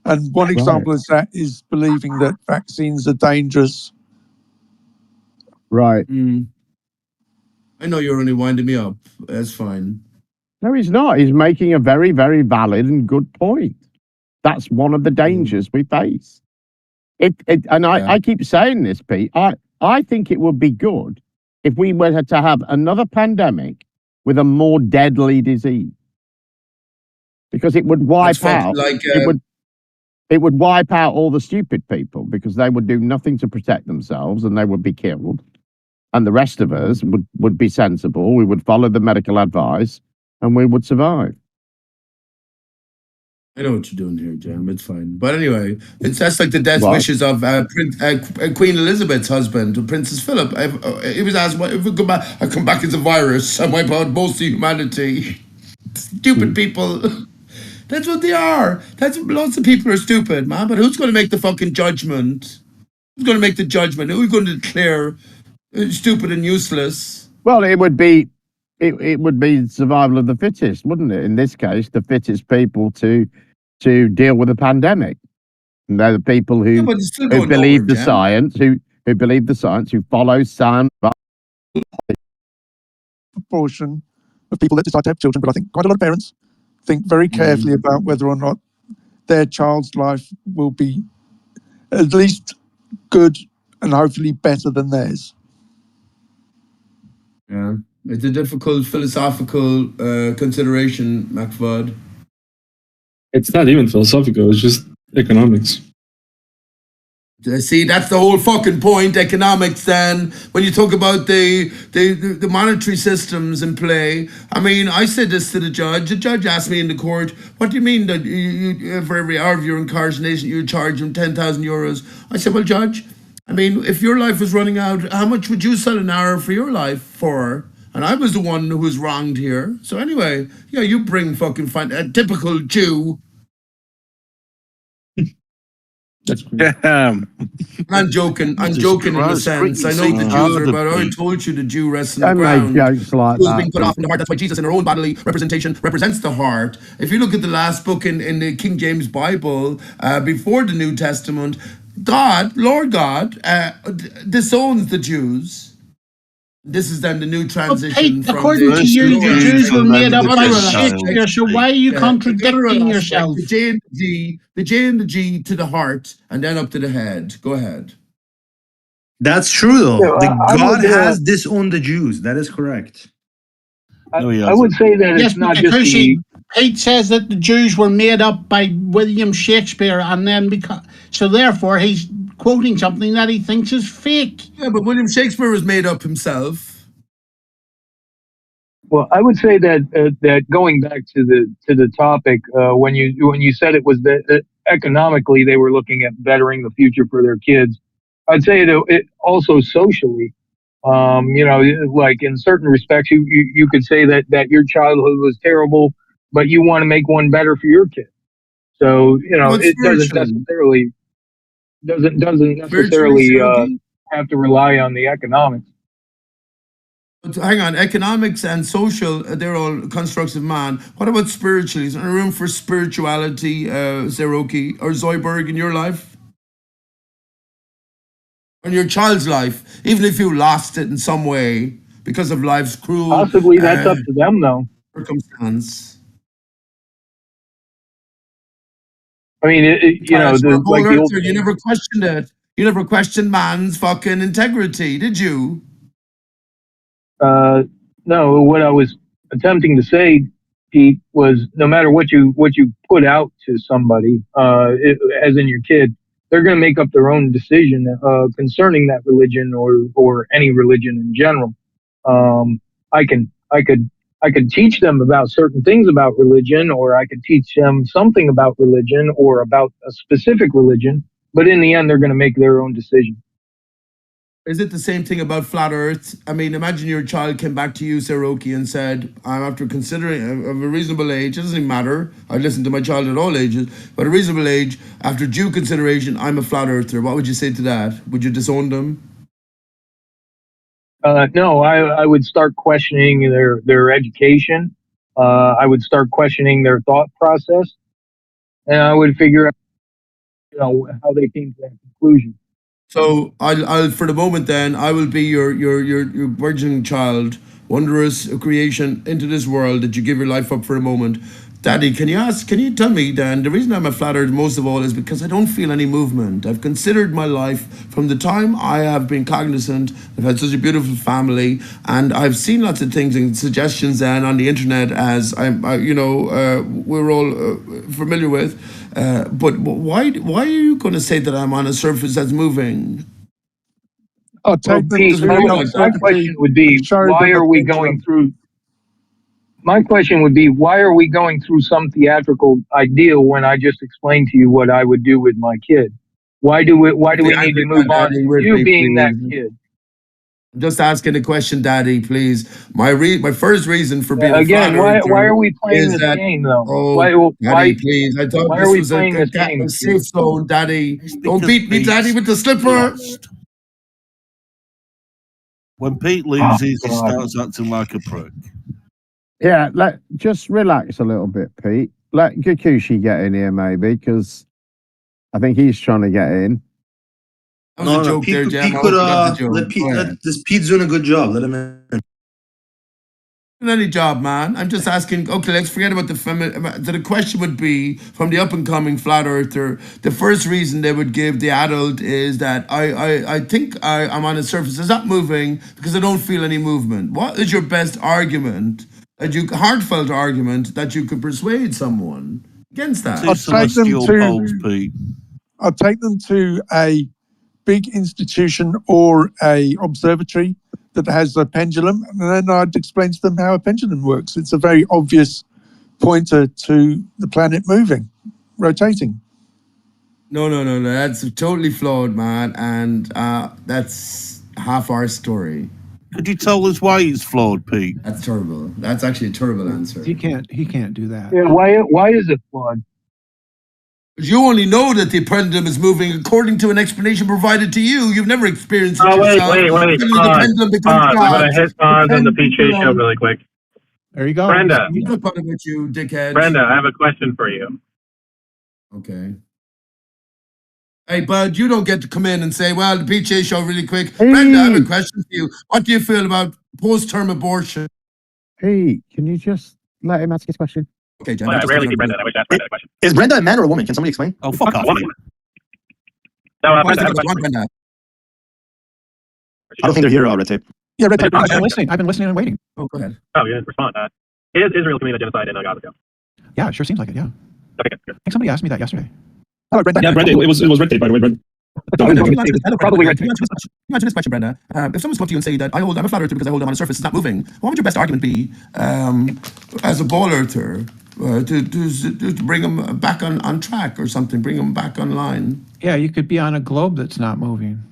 Speaker 11: And one example of that is believing that vaccines are dangerous.
Speaker 3: Right.
Speaker 1: I know you're only winding me up. That's fine.
Speaker 3: No, he's not. He's making a very, very valid and good point. That's one of the dangers we face. I keep saying this, Pete. I think it would be good if we were to have another pandemic with a more deadly disease, because it would wipe out. It would wipe out all the stupid people because they would do nothing to protect themselves and they would be killed. And the rest of us would be sensible. We would follow the medical advice and we would survive.
Speaker 1: I know what you're doing here, Jem. It's fine. But anyway, that's like the death wishes of Queen Elizabeth's husband, Princess Philip. He was asked, if we I come back as a virus and wipe out most of humanity. Stupid people. That's what they are. Lots of people are stupid, man. But who's going to make the fucking judgment? Who's going to make the judgment? Who's going to declare stupid and useless?
Speaker 3: Well, it would be survival of the fittest, wouldn't it? In this case, the fittest people to deal with a pandemic. And they're the people who believe the science, who believe the science, who follow sound.
Speaker 11: Proportion of people that decide to have children, but I think quite a lot of parents think very carefully about whether or not their child's life will be at least good and hopefully better than theirs.
Speaker 1: Yeah, it's a difficult philosophical consideration, McFud.
Speaker 13: It's not even philosophical, it's just economics.
Speaker 1: See, that's the whole fucking point, economics, then. When you talk about the monetary systems in play, I mean, I said this to the judge. The judge asked me in the court, what do you mean that you for every hour of your incarceration, you charge him 10,000 euros? I said, well, judge, I mean, if your life was running out, how much would you sell an hour for your life for? And I was the one who was wronged here. So anyway, yeah, you bring fucking a typical Jew.
Speaker 2: Yeah.
Speaker 1: I'm joking in a sense. I know the Jews are about, I told you the Jew rests in the ground. Who's being put off in the heart. That's why Jesus in our own bodily representation represents the heart. If you look at the last book in the King James Bible, before the New Testament, Lord God, disowns the Jews. This is then the new transition.
Speaker 5: Pete, according to you, the Jews were made up by Shakespeare, so why are you contradicting yourself?
Speaker 1: The J and the G to the heart, and then up to the head. Go ahead.
Speaker 14: That's true, though. God has disowned the Jews. That is correct.
Speaker 4: I would say that it's not just
Speaker 5: Pete says that the Jews were made up by William Shakespeare, and then so therefore he's quoting something that he thinks is fake.
Speaker 1: Yeah, but William Shakespeare was made up himself.
Speaker 15: Well, I would say that going back to the topic, when you said it was that economically they were looking at bettering the future for their kids, I'd say it also socially. Like in certain respects, you could say that your childhood was terrible, but you want to make one better for your kid. So it doesn't necessarily have to rely on the economics.
Speaker 1: But hang on, economics and social, they're all constructs of man. What about spiritually? Is there room for spirituality, Zeroki or Zoidberg in your life? In your child's life, even if you lost it in some way because of life's cruel...
Speaker 15: Possibly that's up to them, though.
Speaker 1: Circumstance.
Speaker 15: I mean,
Speaker 1: you never questioned it. You never questioned man's fucking integrity, did you?
Speaker 15: No, what I was attempting to say, Pete, was no matter what you put out to somebody, as in your kid, they're going to make up their own decision concerning that religion or any religion in general. I could teach them about certain things about religion, or I could teach them something about religion or about a specific religion, but in the end, they're going to make their own decision.
Speaker 1: Is it the same thing about flat Earth? I mean, imagine your child came back to you, Seroki, and said, "I'm after considering of a reasonable age. It doesn't even matter. I listen to my child at all ages, but a reasonable age. After due consideration, I'm a flat earther." What would you say to that? Would you disown them?
Speaker 15: No, I would start questioning their education. I would start questioning their thought process, and I would figure out, how they came to that conclusion.
Speaker 1: So I'll for the moment then, I will be your virgin child, wondrous creation into this world that you give your life up for a moment. Daddy, can you tell me, Dan, the reason I'm a flat earth most of all is because I don't feel any movement. I've considered my life from the time I have been cognizant. I've had such a beautiful family, and I've seen lots of things and suggestions then on the internet, as we're all familiar with. But why are you going to say that I'm on a surface that's moving?
Speaker 15: My question would be, why are we going through? My question would be, why are we going through some theatrical ideal when I just explained to you what I would do with my kid? Why do we need to move on to you being that kid?
Speaker 1: I'm just asking a question, Daddy, please. My first reason for being
Speaker 15: again,
Speaker 1: a flat
Speaker 15: why are we playing this game though?
Speaker 1: Daddy, please. I thought
Speaker 15: why
Speaker 1: this
Speaker 15: are we
Speaker 1: was
Speaker 15: playing this game?
Speaker 1: a safe zone, Daddy. Don't beat me, Daddy, with the slipper.
Speaker 12: When Pete loses, he starts acting like a prick.
Speaker 3: Yeah, just relax a little bit, Pete. Let Kikuchi get in here, maybe, because I think he's trying to get in.
Speaker 1: That was a joke
Speaker 14: Pete,
Speaker 1: there, Jam.
Speaker 14: Pete could, Pete's doing a good job. Let him in.
Speaker 1: Any job, man. I'm just asking. Okay, let's forget about the question would be from the up and coming flat earther. The first reason they would give the adult is that I think I'm on a surface. It's not moving because I don't feel any movement. What is your best argument? Heartfelt argument that you could persuade someone against that?
Speaker 11: I'll take them to a big institution or a observatory that has a pendulum, and then I'd explain to them how a pendulum works. It's a very obvious pointer to the planet moving, rotating.
Speaker 1: No. That's totally flawed, man, and that's half our story.
Speaker 12: Could you tell us why it's flawed, Pete?
Speaker 1: That's terrible. That's actually a terrible answer.
Speaker 16: He can't do that.
Speaker 15: Yeah, why is it flawed?
Speaker 1: You only know that the pendulum is moving according to an explanation provided to you. You've never experienced it yourself.
Speaker 4: Wait. I'm going to hit pause on the PJ show really quick.
Speaker 16: There you go.
Speaker 4: Brenda.
Speaker 1: I'm not talking about you, dickhead.
Speaker 4: Brenda, I have a question for you.
Speaker 1: Okay. Hey, bud, you don't get to come in and say, well, the PJ show really quick.
Speaker 3: Hey.
Speaker 1: Brenda, I have a question for you. What do you feel about post-term abortion?
Speaker 3: Hey, can you just let him ask his question?
Speaker 1: Okay, Jen.
Speaker 4: I rarely see Brenda. I wish I asked Brenda a question.
Speaker 14: Is Brenda a man or a woman? Can somebody explain?
Speaker 12: Oh, fuck off.
Speaker 4: No, Brenda, I have a question.
Speaker 1: Brenda.
Speaker 14: I don't think they're here, Red Tape.
Speaker 11: Yeah, Red Tape.
Speaker 16: I've been listening and waiting.
Speaker 1: Oh, go ahead.
Speaker 4: Oh, yeah, respond. Is Israel committing a genocide in Gaza?
Speaker 16: Yeah, it sure seems like it, yeah.
Speaker 4: Okay, good.
Speaker 16: I think somebody asked me that yesterday.
Speaker 11: Hello, Brenda.
Speaker 13: Yeah, Brenda, it was Red Tape, by the way, Brenda.
Speaker 16: Don't know.
Speaker 1: Can you answer
Speaker 16: It's
Speaker 1: this
Speaker 16: probably right.
Speaker 1: Can you answer this question, Brenda? If someone's come up to you and say that I'm a flat earther because I hold them on a surface, it's not moving, what would your best argument be as a ball earther to bring them back on track or something, bring them back online?
Speaker 16: Yeah, you could be on a globe that's not moving.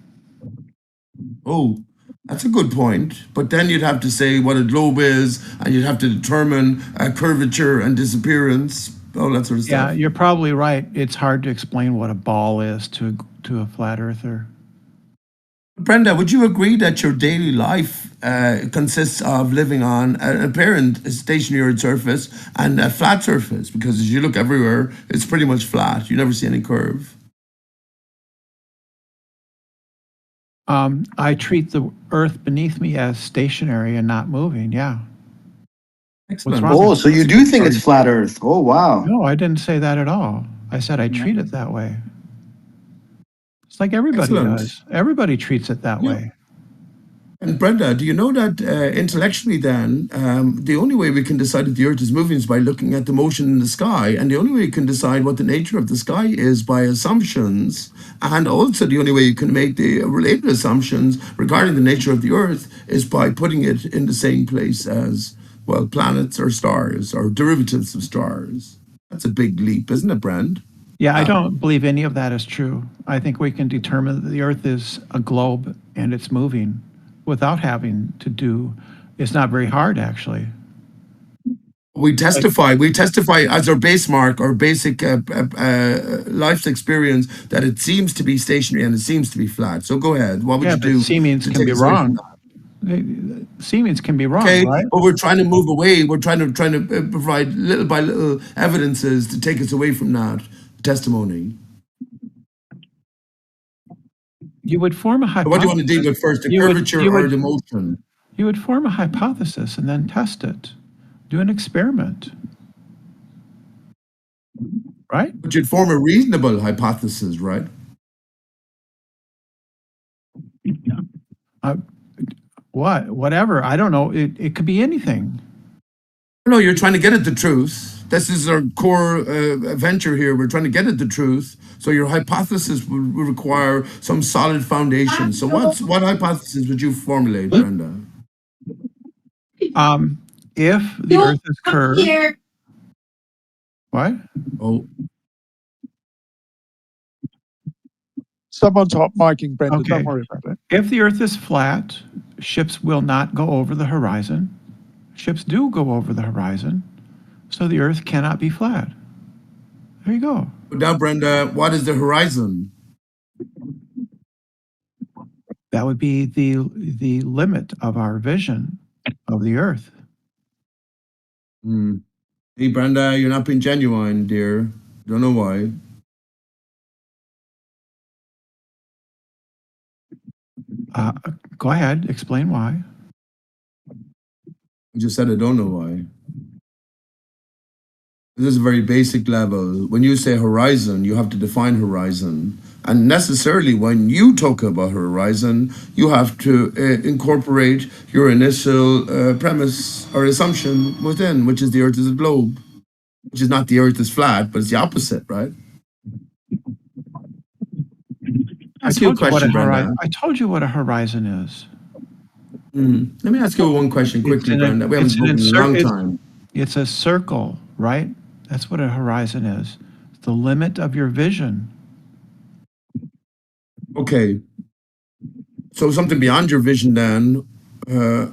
Speaker 1: Oh, that's a good point. But then you'd have to say what a globe is, and you'd have to determine curvature and disappearance, all that sort of
Speaker 16: Yeah,
Speaker 1: stuff.
Speaker 16: you're probably right. It's hard to explain what a ball is to a flat earther.
Speaker 1: Brenda, would you agree that your daily life consists of living on an apparent stationary surface and a flat surface? Because as you look everywhere, it's pretty much flat. You never see any curve.
Speaker 16: I treat the earth beneath me as stationary and not moving. Yeah.
Speaker 1: Excellent.
Speaker 16: wrong?
Speaker 14: Oh, so you do think it's flat Earth? Oh, wow.
Speaker 16: No, I didn't say that at all. I said I treat it that way. It's like everybody
Speaker 1: Excellent.
Speaker 16: does. Everybody treats it that
Speaker 1: Yeah.
Speaker 16: way.
Speaker 1: And Brenda, do you know that intellectually then, the only way we can decide that the Earth is moving is by looking at the motion in the sky, and the only way you can decide what the nature of the sky is by assumptions, and also the only way you can make the related assumptions regarding the nature of the Earth is by putting it in the same place as, well, planets or stars or derivatives of stars. That's a big leap, isn't it, Brand?
Speaker 16: Yeah, I don't believe any of that is true. I think we can determine that the Earth is a globe and it's moving without having to do. It's not very hard, actually.
Speaker 1: We testify as our base mark, our basic life's experience, that it seems to be stationary and it seems to be flat. So go ahead. What would
Speaker 16: Yeah,
Speaker 1: you
Speaker 16: but
Speaker 1: do?
Speaker 16: Siemens
Speaker 1: to
Speaker 16: can
Speaker 1: take
Speaker 16: be
Speaker 1: us away from
Speaker 16: wrong.
Speaker 1: that?
Speaker 16: Siemens can be wrong,
Speaker 1: Okay,
Speaker 16: right?
Speaker 1: but we're trying to move away. We're trying to provide little by little evidences to take us away from that testimony.
Speaker 16: You would form a
Speaker 1: So
Speaker 16: hypothesis.
Speaker 1: what do you want to deal with first, the curvature or the motion?
Speaker 16: You would form a hypothesis and then test it. Do an experiment. Right?
Speaker 1: But you'd form a reasonable hypothesis, right?
Speaker 16: Whatever. I don't know. It could be anything.
Speaker 1: No, you're trying to get at the truth. This is our core venture here. We're trying to get at the truth. So your hypothesis would require some solid foundation. So what hypothesis would you formulate, Brenda?
Speaker 16: If the Earth is curved. What?
Speaker 1: Oh.
Speaker 11: Someone's hot micing Brenda.
Speaker 16: Okay.
Speaker 11: Don't worry about it.
Speaker 16: If the Earth is flat, ships will not go over the horizon. Ships do go over the horizon, so the Earth cannot be flat. There you go.
Speaker 1: Now, Brenda, what is the horizon?
Speaker 16: That would be the limit of our vision of the Earth.
Speaker 1: Hey, Brenda, you're not being genuine, dear. Don't know why.
Speaker 16: Go ahead, explain why.
Speaker 1: I just said I don't know why. This is a very basic level. When you say horizon, you have to define horizon. And necessarily when you talk about horizon, you have to incorporate your initial premise or assumption within, which is the Earth is a globe, which is not the Earth is flat, but it's the opposite, right? Ask you a question, Brenda.
Speaker 16: I told you what a horizon is.
Speaker 1: Let me ask you one question quickly, Brenda. We haven't spoken in a long time.
Speaker 16: It's a circle, right? That's what a horizon is. It's the limit of your vision.
Speaker 1: Okay. So something beyond your vision then, it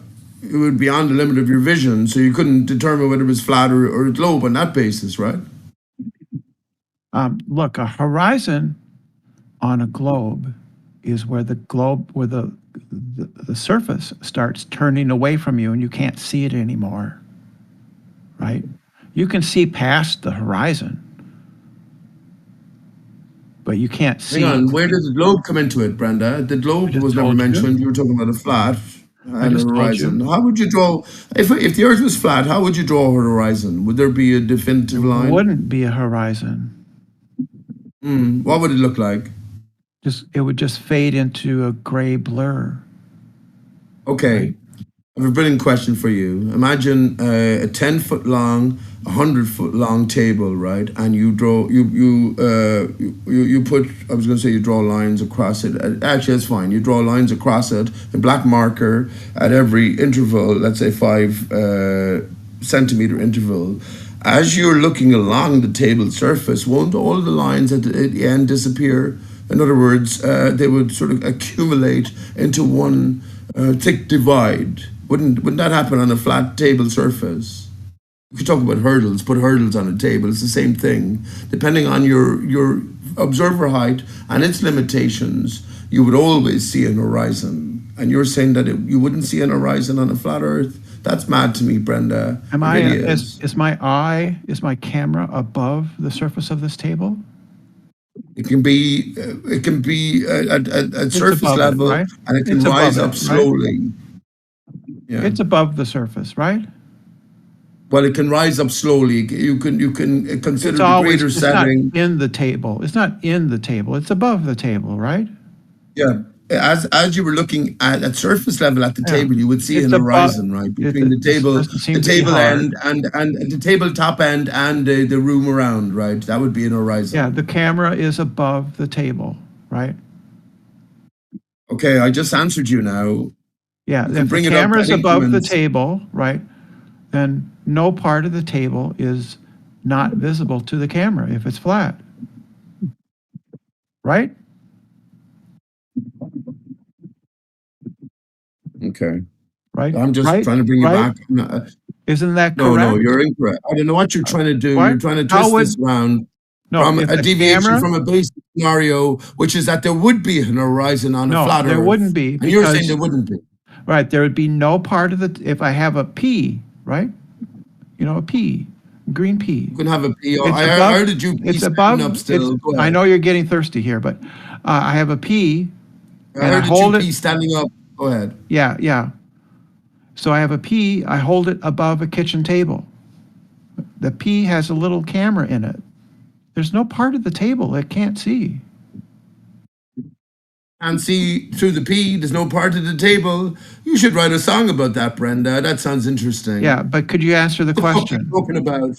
Speaker 1: would be beyond the limit of your vision, so you couldn't determine whether it was flat or a globe on that basis, right?
Speaker 16: Look, a horizon on a globe is where the surface starts turning away from you and you can't see it anymore, right? You can see past the horizon, but you can't see.
Speaker 1: Hang on, where did the globe come into it, Brenda? The globe was never mentioned. You were talking about a flat and a horizon. How would you draw, if the Earth was flat, how would you draw a horizon? Would there be a definitive line?
Speaker 16: It wouldn't be a horizon.
Speaker 1: What would it look like?
Speaker 16: It would just fade into a gray blur.
Speaker 1: Okay. I have a brilliant question for you. Imagine a 10-foot long, 100-foot long table, right? And you draw, you put. I was going to say you draw lines across it. Actually, that's fine. You draw lines across it in black marker at every interval. Let's say 5 centimeter interval. As you're looking along the table surface, won't all the lines at the end disappear? In other words, they would sort of accumulate into one thick divide. Wouldn't that happen on a flat table surface? If you talk about hurdles, put hurdles on a table. It's the same thing. Depending on your observer height and its limitations, you would always see an horizon. And you're saying that you wouldn't see an horizon on a flat Earth? That's mad to me, Brenda.
Speaker 16: Am
Speaker 1: It
Speaker 16: I?
Speaker 1: really
Speaker 16: Is my camera above the surface of this table?
Speaker 1: It can be at surface
Speaker 16: above it,
Speaker 1: level,
Speaker 16: right?
Speaker 1: and it can
Speaker 16: It's above
Speaker 1: rise
Speaker 16: it,
Speaker 1: up
Speaker 16: right?
Speaker 1: slowly. Yeah.
Speaker 16: It's above the surface, right?
Speaker 1: Well, it can rise up slowly. You can consider
Speaker 16: It's
Speaker 1: the
Speaker 16: always.
Speaker 1: greater
Speaker 16: It's not
Speaker 1: setting.
Speaker 16: in the table. It's not in the table. It's above the table, right?
Speaker 1: Yeah. As you were looking at surface level at the
Speaker 16: Yeah.
Speaker 1: table, you would see
Speaker 16: It's
Speaker 1: an
Speaker 16: above.
Speaker 1: horizon, right, between the
Speaker 16: This
Speaker 1: table,
Speaker 16: doesn't seem to be hard.
Speaker 1: end and the table top end and the room around, right? That would be an horizon.
Speaker 16: Yeah, the camera is above the table, right?
Speaker 1: Okay, I just answered you now.
Speaker 16: Yeah,
Speaker 1: You can
Speaker 16: if
Speaker 1: bring
Speaker 16: the
Speaker 1: it up
Speaker 16: camera
Speaker 1: at
Speaker 16: is above the
Speaker 1: increments.
Speaker 16: table, right, then no part of the table is not visible to the camera if it's flat, right?
Speaker 1: Okay.
Speaker 16: Right?
Speaker 1: I'm just
Speaker 16: Right?
Speaker 1: trying to bring you
Speaker 16: Right?
Speaker 1: back.
Speaker 16: Isn't that
Speaker 1: No,
Speaker 16: correct?
Speaker 1: you're incorrect. I don't know what you're trying to do.
Speaker 16: What?
Speaker 1: You're trying to
Speaker 16: How
Speaker 1: twist
Speaker 16: would
Speaker 1: this around
Speaker 16: no?
Speaker 1: from
Speaker 16: If
Speaker 1: a
Speaker 16: the
Speaker 1: deviation
Speaker 16: camera,
Speaker 1: from a basic scenario, which is that there would be an horizon on a
Speaker 16: no,
Speaker 1: flat
Speaker 16: there
Speaker 1: Earth.
Speaker 16: wouldn't be
Speaker 1: And you're saying
Speaker 16: because
Speaker 1: there wouldn't be.
Speaker 16: right there would be no part of the if I have a pea, right? You know, a pea, green pea.
Speaker 1: You can have a pea.
Speaker 16: It's
Speaker 1: I
Speaker 16: above.
Speaker 1: heard you pea
Speaker 16: It's
Speaker 1: standing
Speaker 16: above.
Speaker 1: up still. Go
Speaker 16: I
Speaker 1: ahead.
Speaker 16: know you're getting thirsty here, but I have a pea,
Speaker 1: I
Speaker 16: and I
Speaker 1: heard that you
Speaker 16: hold it.
Speaker 1: pea standing up. Go ahead.
Speaker 16: Yeah, yeah. So I have a pea, I hold it above a kitchen table. The pea has a little camera in it. There's no part of the table it can't see.
Speaker 1: And see through the pea, there's no part of the table. You should write a song about that, Brenda. That sounds interesting.
Speaker 16: Yeah, but could you answer the
Speaker 1: What the fuck are
Speaker 16: question?
Speaker 1: you talking about?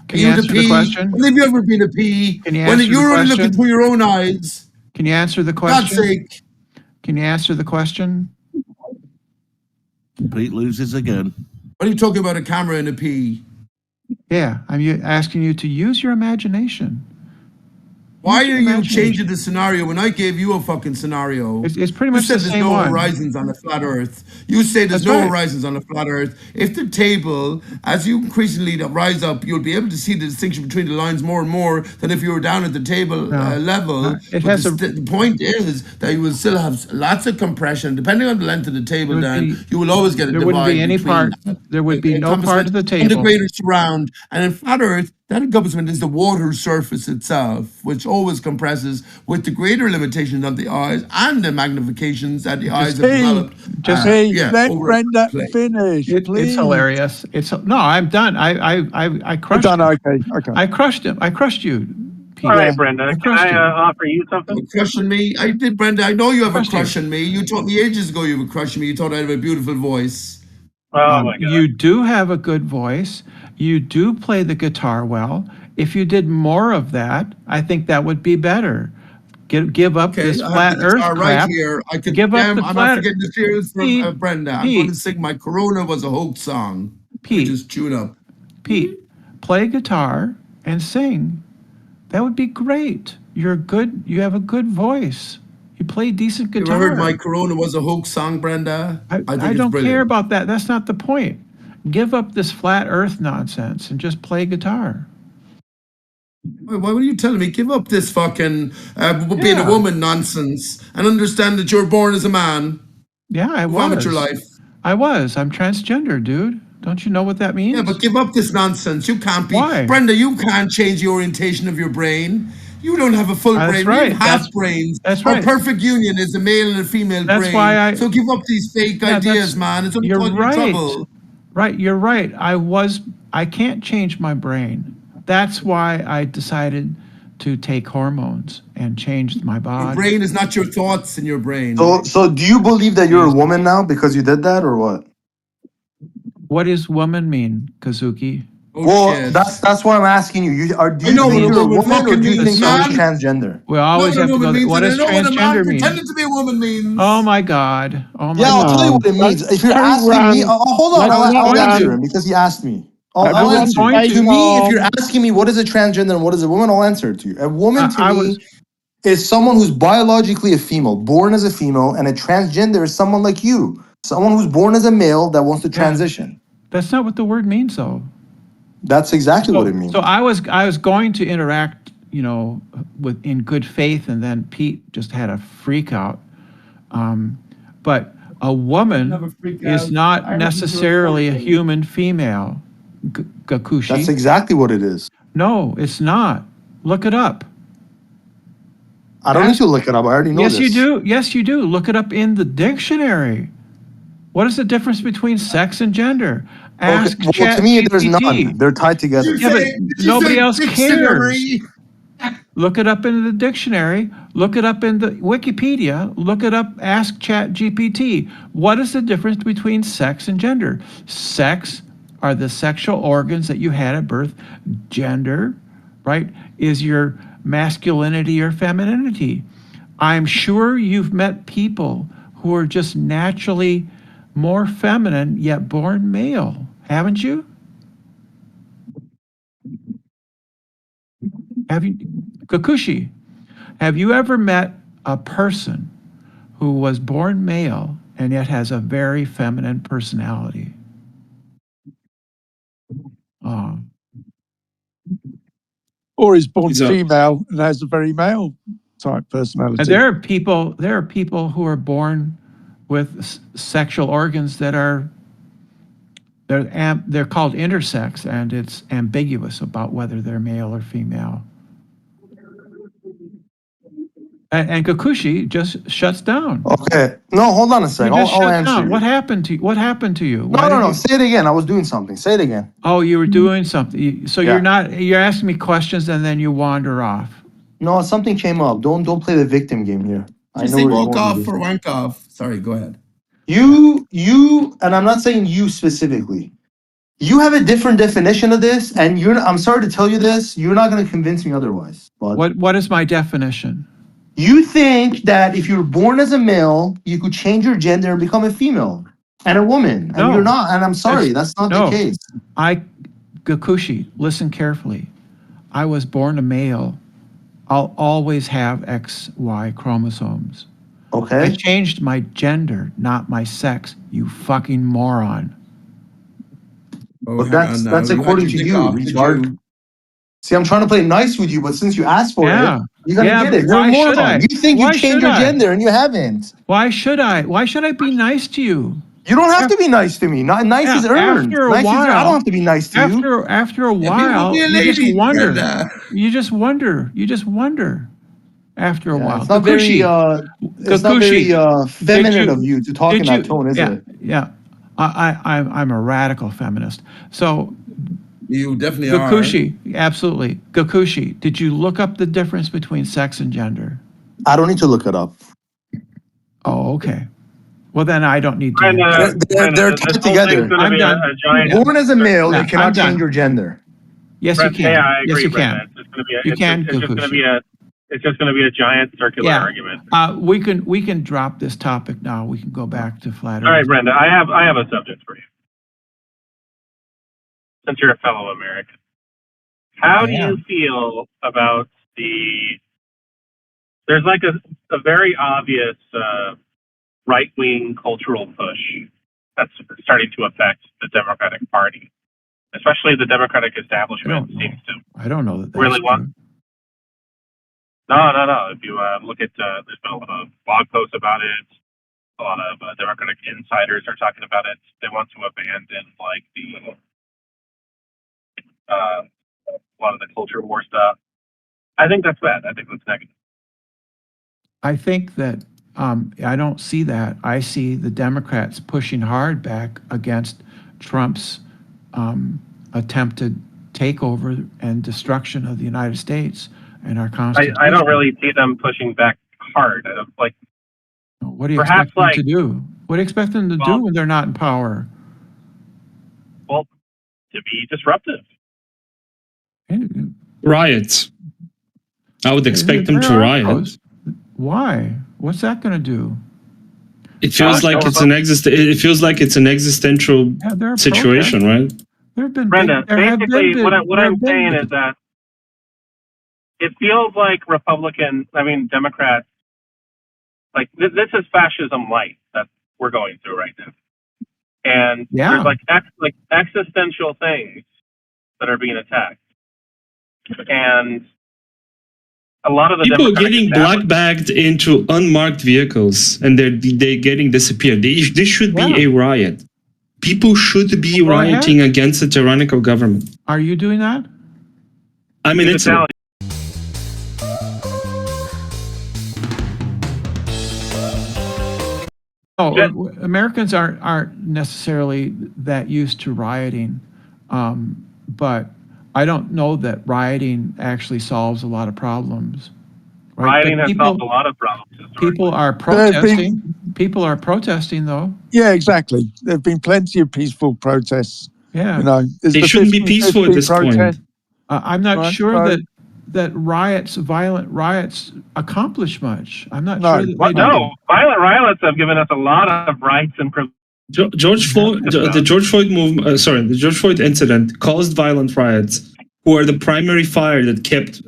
Speaker 16: Can
Speaker 1: Are
Speaker 16: you
Speaker 1: you the
Speaker 16: answer the
Speaker 1: pea?
Speaker 16: question?
Speaker 1: When have you ever been a pea?
Speaker 16: Can you
Speaker 1: When
Speaker 16: answer the
Speaker 1: you're only looking
Speaker 16: question?
Speaker 1: through your own eyes.
Speaker 16: Can you answer the
Speaker 1: For God's
Speaker 16: question?
Speaker 1: sake.
Speaker 16: Can you answer the question?
Speaker 12: Pete loses again.
Speaker 1: What are you talking about, a camera and a pea?
Speaker 16: Yeah, I'm asking you to use your imagination.
Speaker 1: Why
Speaker 16: Use your
Speaker 1: are you
Speaker 16: imagination.
Speaker 1: changing the scenario when I gave you a fucking scenario?
Speaker 16: It's pretty
Speaker 1: You
Speaker 16: much
Speaker 1: said
Speaker 16: the
Speaker 1: there's
Speaker 16: same
Speaker 1: no
Speaker 16: one.
Speaker 1: horizons on a flat Earth. You say there's
Speaker 16: That's
Speaker 1: no
Speaker 16: right.
Speaker 1: horizons on a flat Earth. If the table, as you increasingly rise up, you'll be able to see the distinction between the lines more and more than if you were down at the table
Speaker 16: No,
Speaker 1: level.
Speaker 16: it
Speaker 1: But
Speaker 16: has
Speaker 1: the point is that you will still have lots of compression. Depending on the length of the table,
Speaker 16: would
Speaker 1: then
Speaker 16: be-
Speaker 1: you will always get a
Speaker 16: there
Speaker 1: divide
Speaker 16: wouldn't be any
Speaker 1: between
Speaker 16: part. There would be no part of the
Speaker 1: and the
Speaker 16: table.
Speaker 1: greater surround. And in flat Earth, that encompassment is the water surface itself, which always compresses with the greater limitations of the eyes and the magnifications that the eyes have developed.
Speaker 11: Let
Speaker 1: over
Speaker 11: Brenda
Speaker 1: play.
Speaker 11: finish, please.
Speaker 16: It's hilarious. No, I'm done. I crushed
Speaker 11: Done.
Speaker 16: him.
Speaker 11: Okay. Okay.
Speaker 16: I crushed him. I crushed you, Pete.
Speaker 4: All right,
Speaker 11: Yeah.
Speaker 4: Brenda. Can
Speaker 16: crushed
Speaker 4: I
Speaker 16: you.
Speaker 4: offer you something?
Speaker 1: A crush on me? I did, Brenda. I know you have a
Speaker 16: Crushed you.
Speaker 1: crush on me. You told me ages ago you have a crush on me. You thought I had a beautiful voice.
Speaker 4: Oh my God.
Speaker 16: You do have a good voice. You do play the guitar well. If you did more of that, I think that would be better. Give up
Speaker 1: Okay,
Speaker 16: this
Speaker 1: I
Speaker 16: flat
Speaker 1: have the
Speaker 16: Earth
Speaker 1: guitar
Speaker 16: crap.
Speaker 1: right here. I could
Speaker 16: Give up the
Speaker 1: I'm
Speaker 16: flat-
Speaker 1: not forgetting the tears from
Speaker 16: Pete,
Speaker 1: Brenda. I'm
Speaker 16: Pete.
Speaker 1: going to sing my Corona Was a Hoax song.
Speaker 16: Pete.
Speaker 1: Just tune up.
Speaker 16: Pete, play guitar and sing. That would be great. You have a good voice. You play decent
Speaker 1: You
Speaker 16: guitar.
Speaker 1: ever heard my Corona Was a Hoax song, Brenda?
Speaker 16: I
Speaker 1: think
Speaker 16: don't
Speaker 1: it's
Speaker 16: care
Speaker 1: brilliant.
Speaker 16: about that. That's not the point. Give up this flat Earth nonsense and just play guitar.
Speaker 1: Why were you telling me? Give up this fucking being a
Speaker 16: Yeah.
Speaker 1: woman nonsense and understand that you're born as a man.
Speaker 16: Yeah, I
Speaker 1: Move on with
Speaker 16: was.
Speaker 1: your life.
Speaker 16: I was. I'm transgender, dude. Don't you know what that means?
Speaker 1: Yeah, but give up this nonsense. You can't be.
Speaker 16: Why?
Speaker 1: Brenda, you can't change the orientation of your brain. You don't have a full
Speaker 16: That's
Speaker 1: brain.
Speaker 16: right.
Speaker 1: You have half
Speaker 16: That's-
Speaker 1: brains.
Speaker 16: that's
Speaker 1: Our
Speaker 16: right.
Speaker 1: perfect union is a male and a female
Speaker 16: That's
Speaker 1: brain.
Speaker 16: why I-
Speaker 1: So give up these fake
Speaker 16: Yeah,
Speaker 1: ideas, man. It's only
Speaker 16: you're
Speaker 1: causing you
Speaker 16: right.
Speaker 1: trouble.
Speaker 16: Right, you're right. I can't change my brain. That's why I decided to take hormones and change my
Speaker 1: Your
Speaker 16: body.
Speaker 1: brain is not your thoughts in your brain.
Speaker 14: So do you believe that you're a woman now because you did that, or what?
Speaker 16: What does woman mean, Kazuki?
Speaker 1: Oh
Speaker 17: Well,
Speaker 1: shit.
Speaker 17: that's what I'm asking you. Do
Speaker 1: I
Speaker 17: you
Speaker 1: know
Speaker 17: think
Speaker 1: what a
Speaker 17: you're a
Speaker 1: woman
Speaker 17: woman, or
Speaker 1: fucking
Speaker 17: do you
Speaker 1: means,
Speaker 17: think someone's
Speaker 1: man.
Speaker 17: transgender?
Speaker 16: We
Speaker 1: I know
Speaker 16: always
Speaker 1: what a
Speaker 16: have to
Speaker 1: woman
Speaker 16: go.
Speaker 1: means,
Speaker 16: What
Speaker 1: and I
Speaker 16: does
Speaker 1: know what a man
Speaker 16: transgender mean?
Speaker 1: pretending to be a woman means.
Speaker 16: Oh my God! Oh my
Speaker 17: Yeah, I'll tell you
Speaker 16: God!
Speaker 17: what it means. If you're
Speaker 3: Don't
Speaker 17: asking me,
Speaker 3: run.
Speaker 17: hold on,
Speaker 3: Let's
Speaker 16: I was
Speaker 3: not
Speaker 17: I'll
Speaker 16: going
Speaker 17: answer
Speaker 16: to.
Speaker 3: run.
Speaker 17: him because he asked me.
Speaker 16: I
Speaker 17: I'll
Speaker 16: was
Speaker 17: answer you.
Speaker 16: going
Speaker 3: Everyone
Speaker 17: To
Speaker 16: to.
Speaker 3: stay
Speaker 17: me, if you're
Speaker 3: calm.
Speaker 17: asking me what is a transgender and what is a woman, I'll answer it to you. A woman to
Speaker 16: I
Speaker 17: me
Speaker 16: was.
Speaker 17: is someone who's biologically a female, born as a female, and a transgender is someone like you, someone who's born as a male that wants to
Speaker 16: Yeah.
Speaker 17: transition.
Speaker 16: That's not what the word means, though.
Speaker 17: That's exactly what it means.
Speaker 16: So I was going to interact, with in good faith, and then Pete just had a freak out. But a woman
Speaker 1: Never freak
Speaker 16: is
Speaker 1: out.
Speaker 16: not
Speaker 1: I haven't
Speaker 16: necessarily a
Speaker 1: enjoyed
Speaker 16: human female. Gakushi.
Speaker 17: That's exactly what it is.
Speaker 16: No, it's not. Look it up.
Speaker 17: I don't need to look it up. I already know
Speaker 16: Yes,
Speaker 17: this.
Speaker 16: you do. Yes, you do. Look it up in the dictionary. What is the difference between sex and gender? Ask
Speaker 17: Okay, well, to me, there's
Speaker 16: ChatGPT.
Speaker 17: none. They're tied together.
Speaker 16: Yeah, but nobody else cares.
Speaker 1: dictionary?
Speaker 16: Look it up in the dictionary. Look it up in the Wikipedia. Look it up. Ask ChatGPT. What is the difference between sex and gender? Sex are the sexual organs that you had at birth. Gender, right, is your masculinity or femininity. I'm sure you've met people who are just naturally more feminine yet born male, haven't you? Have you, Kakushi, have you ever met a person who was born male and yet has a very feminine personality? Oh.
Speaker 11: Or is born
Speaker 13: So-
Speaker 11: female and has a very male type personality.
Speaker 16: And there are people who are born with sexual organs that are they're called intersex, and it's ambiguous about whether they're male or female. And Kakushi just shuts down.
Speaker 17: Okay. No, hold on a
Speaker 16: You
Speaker 17: second.
Speaker 16: just
Speaker 17: I'll
Speaker 16: shut
Speaker 17: answer
Speaker 16: down.
Speaker 17: you.
Speaker 16: What happened to you? What happened to you?
Speaker 17: No. Say it again. I was doing something. Say it again.
Speaker 16: Oh, you were doing something. So
Speaker 17: Yeah.
Speaker 16: you're asking me questions and then you wander off.
Speaker 17: No, something came up. Don't play the victim game here. I
Speaker 1: Just
Speaker 17: know
Speaker 1: say
Speaker 17: where you're
Speaker 1: woke
Speaker 17: going
Speaker 1: off
Speaker 17: with this.
Speaker 1: or wank off. Sorry, go ahead.
Speaker 17: You, and I'm not saying you specifically. You have a different definition of this, and I'm sorry to tell you this. You're not going to convince me otherwise. But
Speaker 16: What is my definition?
Speaker 17: you think that if you're born as a male, you could change your gender and become a female and a woman, and
Speaker 16: No.
Speaker 17: you're not. And I'm sorry, that's not the case.
Speaker 16: Gakushi, listen carefully. I was born a male. I'll always have XY chromosomes.
Speaker 17: Okay.
Speaker 16: I changed my gender, not my sex, you fucking moron.
Speaker 1: Oh,
Speaker 17: But
Speaker 1: hang on now.
Speaker 17: that's
Speaker 1: You had
Speaker 17: according
Speaker 1: your
Speaker 17: to
Speaker 1: dick
Speaker 17: you,
Speaker 1: off, did
Speaker 17: retard.
Speaker 1: you?
Speaker 17: See, I'm trying to play nice with you, but since you asked for
Speaker 16: Yeah.
Speaker 17: it, you're gonna
Speaker 16: Yeah,
Speaker 17: get
Speaker 16: but
Speaker 17: it. You're a
Speaker 16: why should
Speaker 17: moron.
Speaker 16: I?
Speaker 17: You think
Speaker 16: Why
Speaker 17: you changed
Speaker 16: should
Speaker 17: your
Speaker 16: I?
Speaker 17: gender and you haven't.
Speaker 16: Why should I? Why should I be nice to you?
Speaker 17: You don't have to be nice to me. Nice is earned.
Speaker 16: After a
Speaker 17: Nice is earned. I
Speaker 16: while,
Speaker 17: don't have to be nice to you.
Speaker 16: After a
Speaker 1: If you would
Speaker 16: while,
Speaker 1: be a
Speaker 16: you just
Speaker 1: lady,
Speaker 16: wonder.
Speaker 1: Brenda.
Speaker 16: You just wonder. You just wonder. After a while,
Speaker 17: It's not very feminine of you to talk in that tone, is it?
Speaker 16: Yeah. I'm a radical feminist. So
Speaker 1: You definitely
Speaker 16: Gakushi, absolutely. Gakushi, did you look up the difference between sex and gender?
Speaker 17: I don't need to look it up.
Speaker 16: Oh, okay. Well, then I don't need to.
Speaker 17: They're tied together.
Speaker 16: I'm done.
Speaker 17: Born as a male,
Speaker 16: Yeah,
Speaker 17: you cannot
Speaker 16: I'm done.
Speaker 17: change your gender.
Speaker 16: Yes, you can.
Speaker 18: Yeah, I agree,
Speaker 16: Yes, you
Speaker 18: Brenda.
Speaker 16: can.
Speaker 18: It's just going to be
Speaker 16: You can,
Speaker 18: it's just going to
Speaker 16: Gakushi.
Speaker 18: be it's just going to be a giant circular
Speaker 16: Yeah.
Speaker 18: argument.
Speaker 16: We can drop this topic now. We can go back to flat
Speaker 18: All right,
Speaker 16: Earth.
Speaker 18: Brenda, I have a subject for you. Since you're a fellow American, how do you feel about there's like a very obvious right-wing cultural push that's starting to affect the Democratic Party, especially the Democratic establishment seems to
Speaker 16: I don't know that that's
Speaker 18: really want.
Speaker 16: true.
Speaker 18: No. If you look at, there's been a lot of blog posts about it. A lot of Democratic insiders are talking about it. They want to abandon a lot of the culture war stuff. I think that's bad. I think that's negative.
Speaker 16: I think that I don't see that. I see the Democrats pushing hard back against Trump's attempted takeover and destruction of the United States and our Constitution.
Speaker 18: I don't really see them pushing back hard. I don't,
Speaker 16: What do you
Speaker 18: perhaps
Speaker 16: expect them to do? What do you expect them to do when they're not in power?
Speaker 18: to be disruptive.
Speaker 13: Riots. I would expect them
Speaker 16: There
Speaker 13: to
Speaker 16: are
Speaker 13: riot.
Speaker 16: those. Why? What's that going to do?
Speaker 13: It feels like it's an It feels like it's an existential
Speaker 16: Yeah, there are
Speaker 13: situation,
Speaker 16: protests.
Speaker 13: right?
Speaker 16: There have been
Speaker 18: Brenda,
Speaker 16: there have
Speaker 18: basically,
Speaker 16: been,
Speaker 18: what I'm saying is that it feels like Democrats, like this is fascism light that we're going through right now. And there's like existential things that are being attacked. And a lot of the
Speaker 13: People
Speaker 18: Democratic
Speaker 13: getting black bagged into unmarked vehicles and they're getting disappeared. This should be a riot. People should be rioting against a tyrannical government.
Speaker 16: Are you doing that?
Speaker 13: I mean, it's a,
Speaker 16: Americans aren't necessarily that used to rioting, but I don't know that rioting actually solves a lot of problems. Right?
Speaker 18: Rioting has solved a lot of problems.
Speaker 16: People are protesting. People are protesting, though.
Speaker 11: Yeah, exactly. There have been plenty of peaceful protests.
Speaker 16: Yeah,
Speaker 11: you know,
Speaker 13: they shouldn't be peaceful at this point.
Speaker 16: I'm not sure that violent riots accomplish much. I'm not sure that they do.
Speaker 18: No, violent riots have given us a lot of rights and privileges.
Speaker 13: George Floyd, the George Floyd movement, the George Floyd incident caused violent riots, who are the primary fire that kept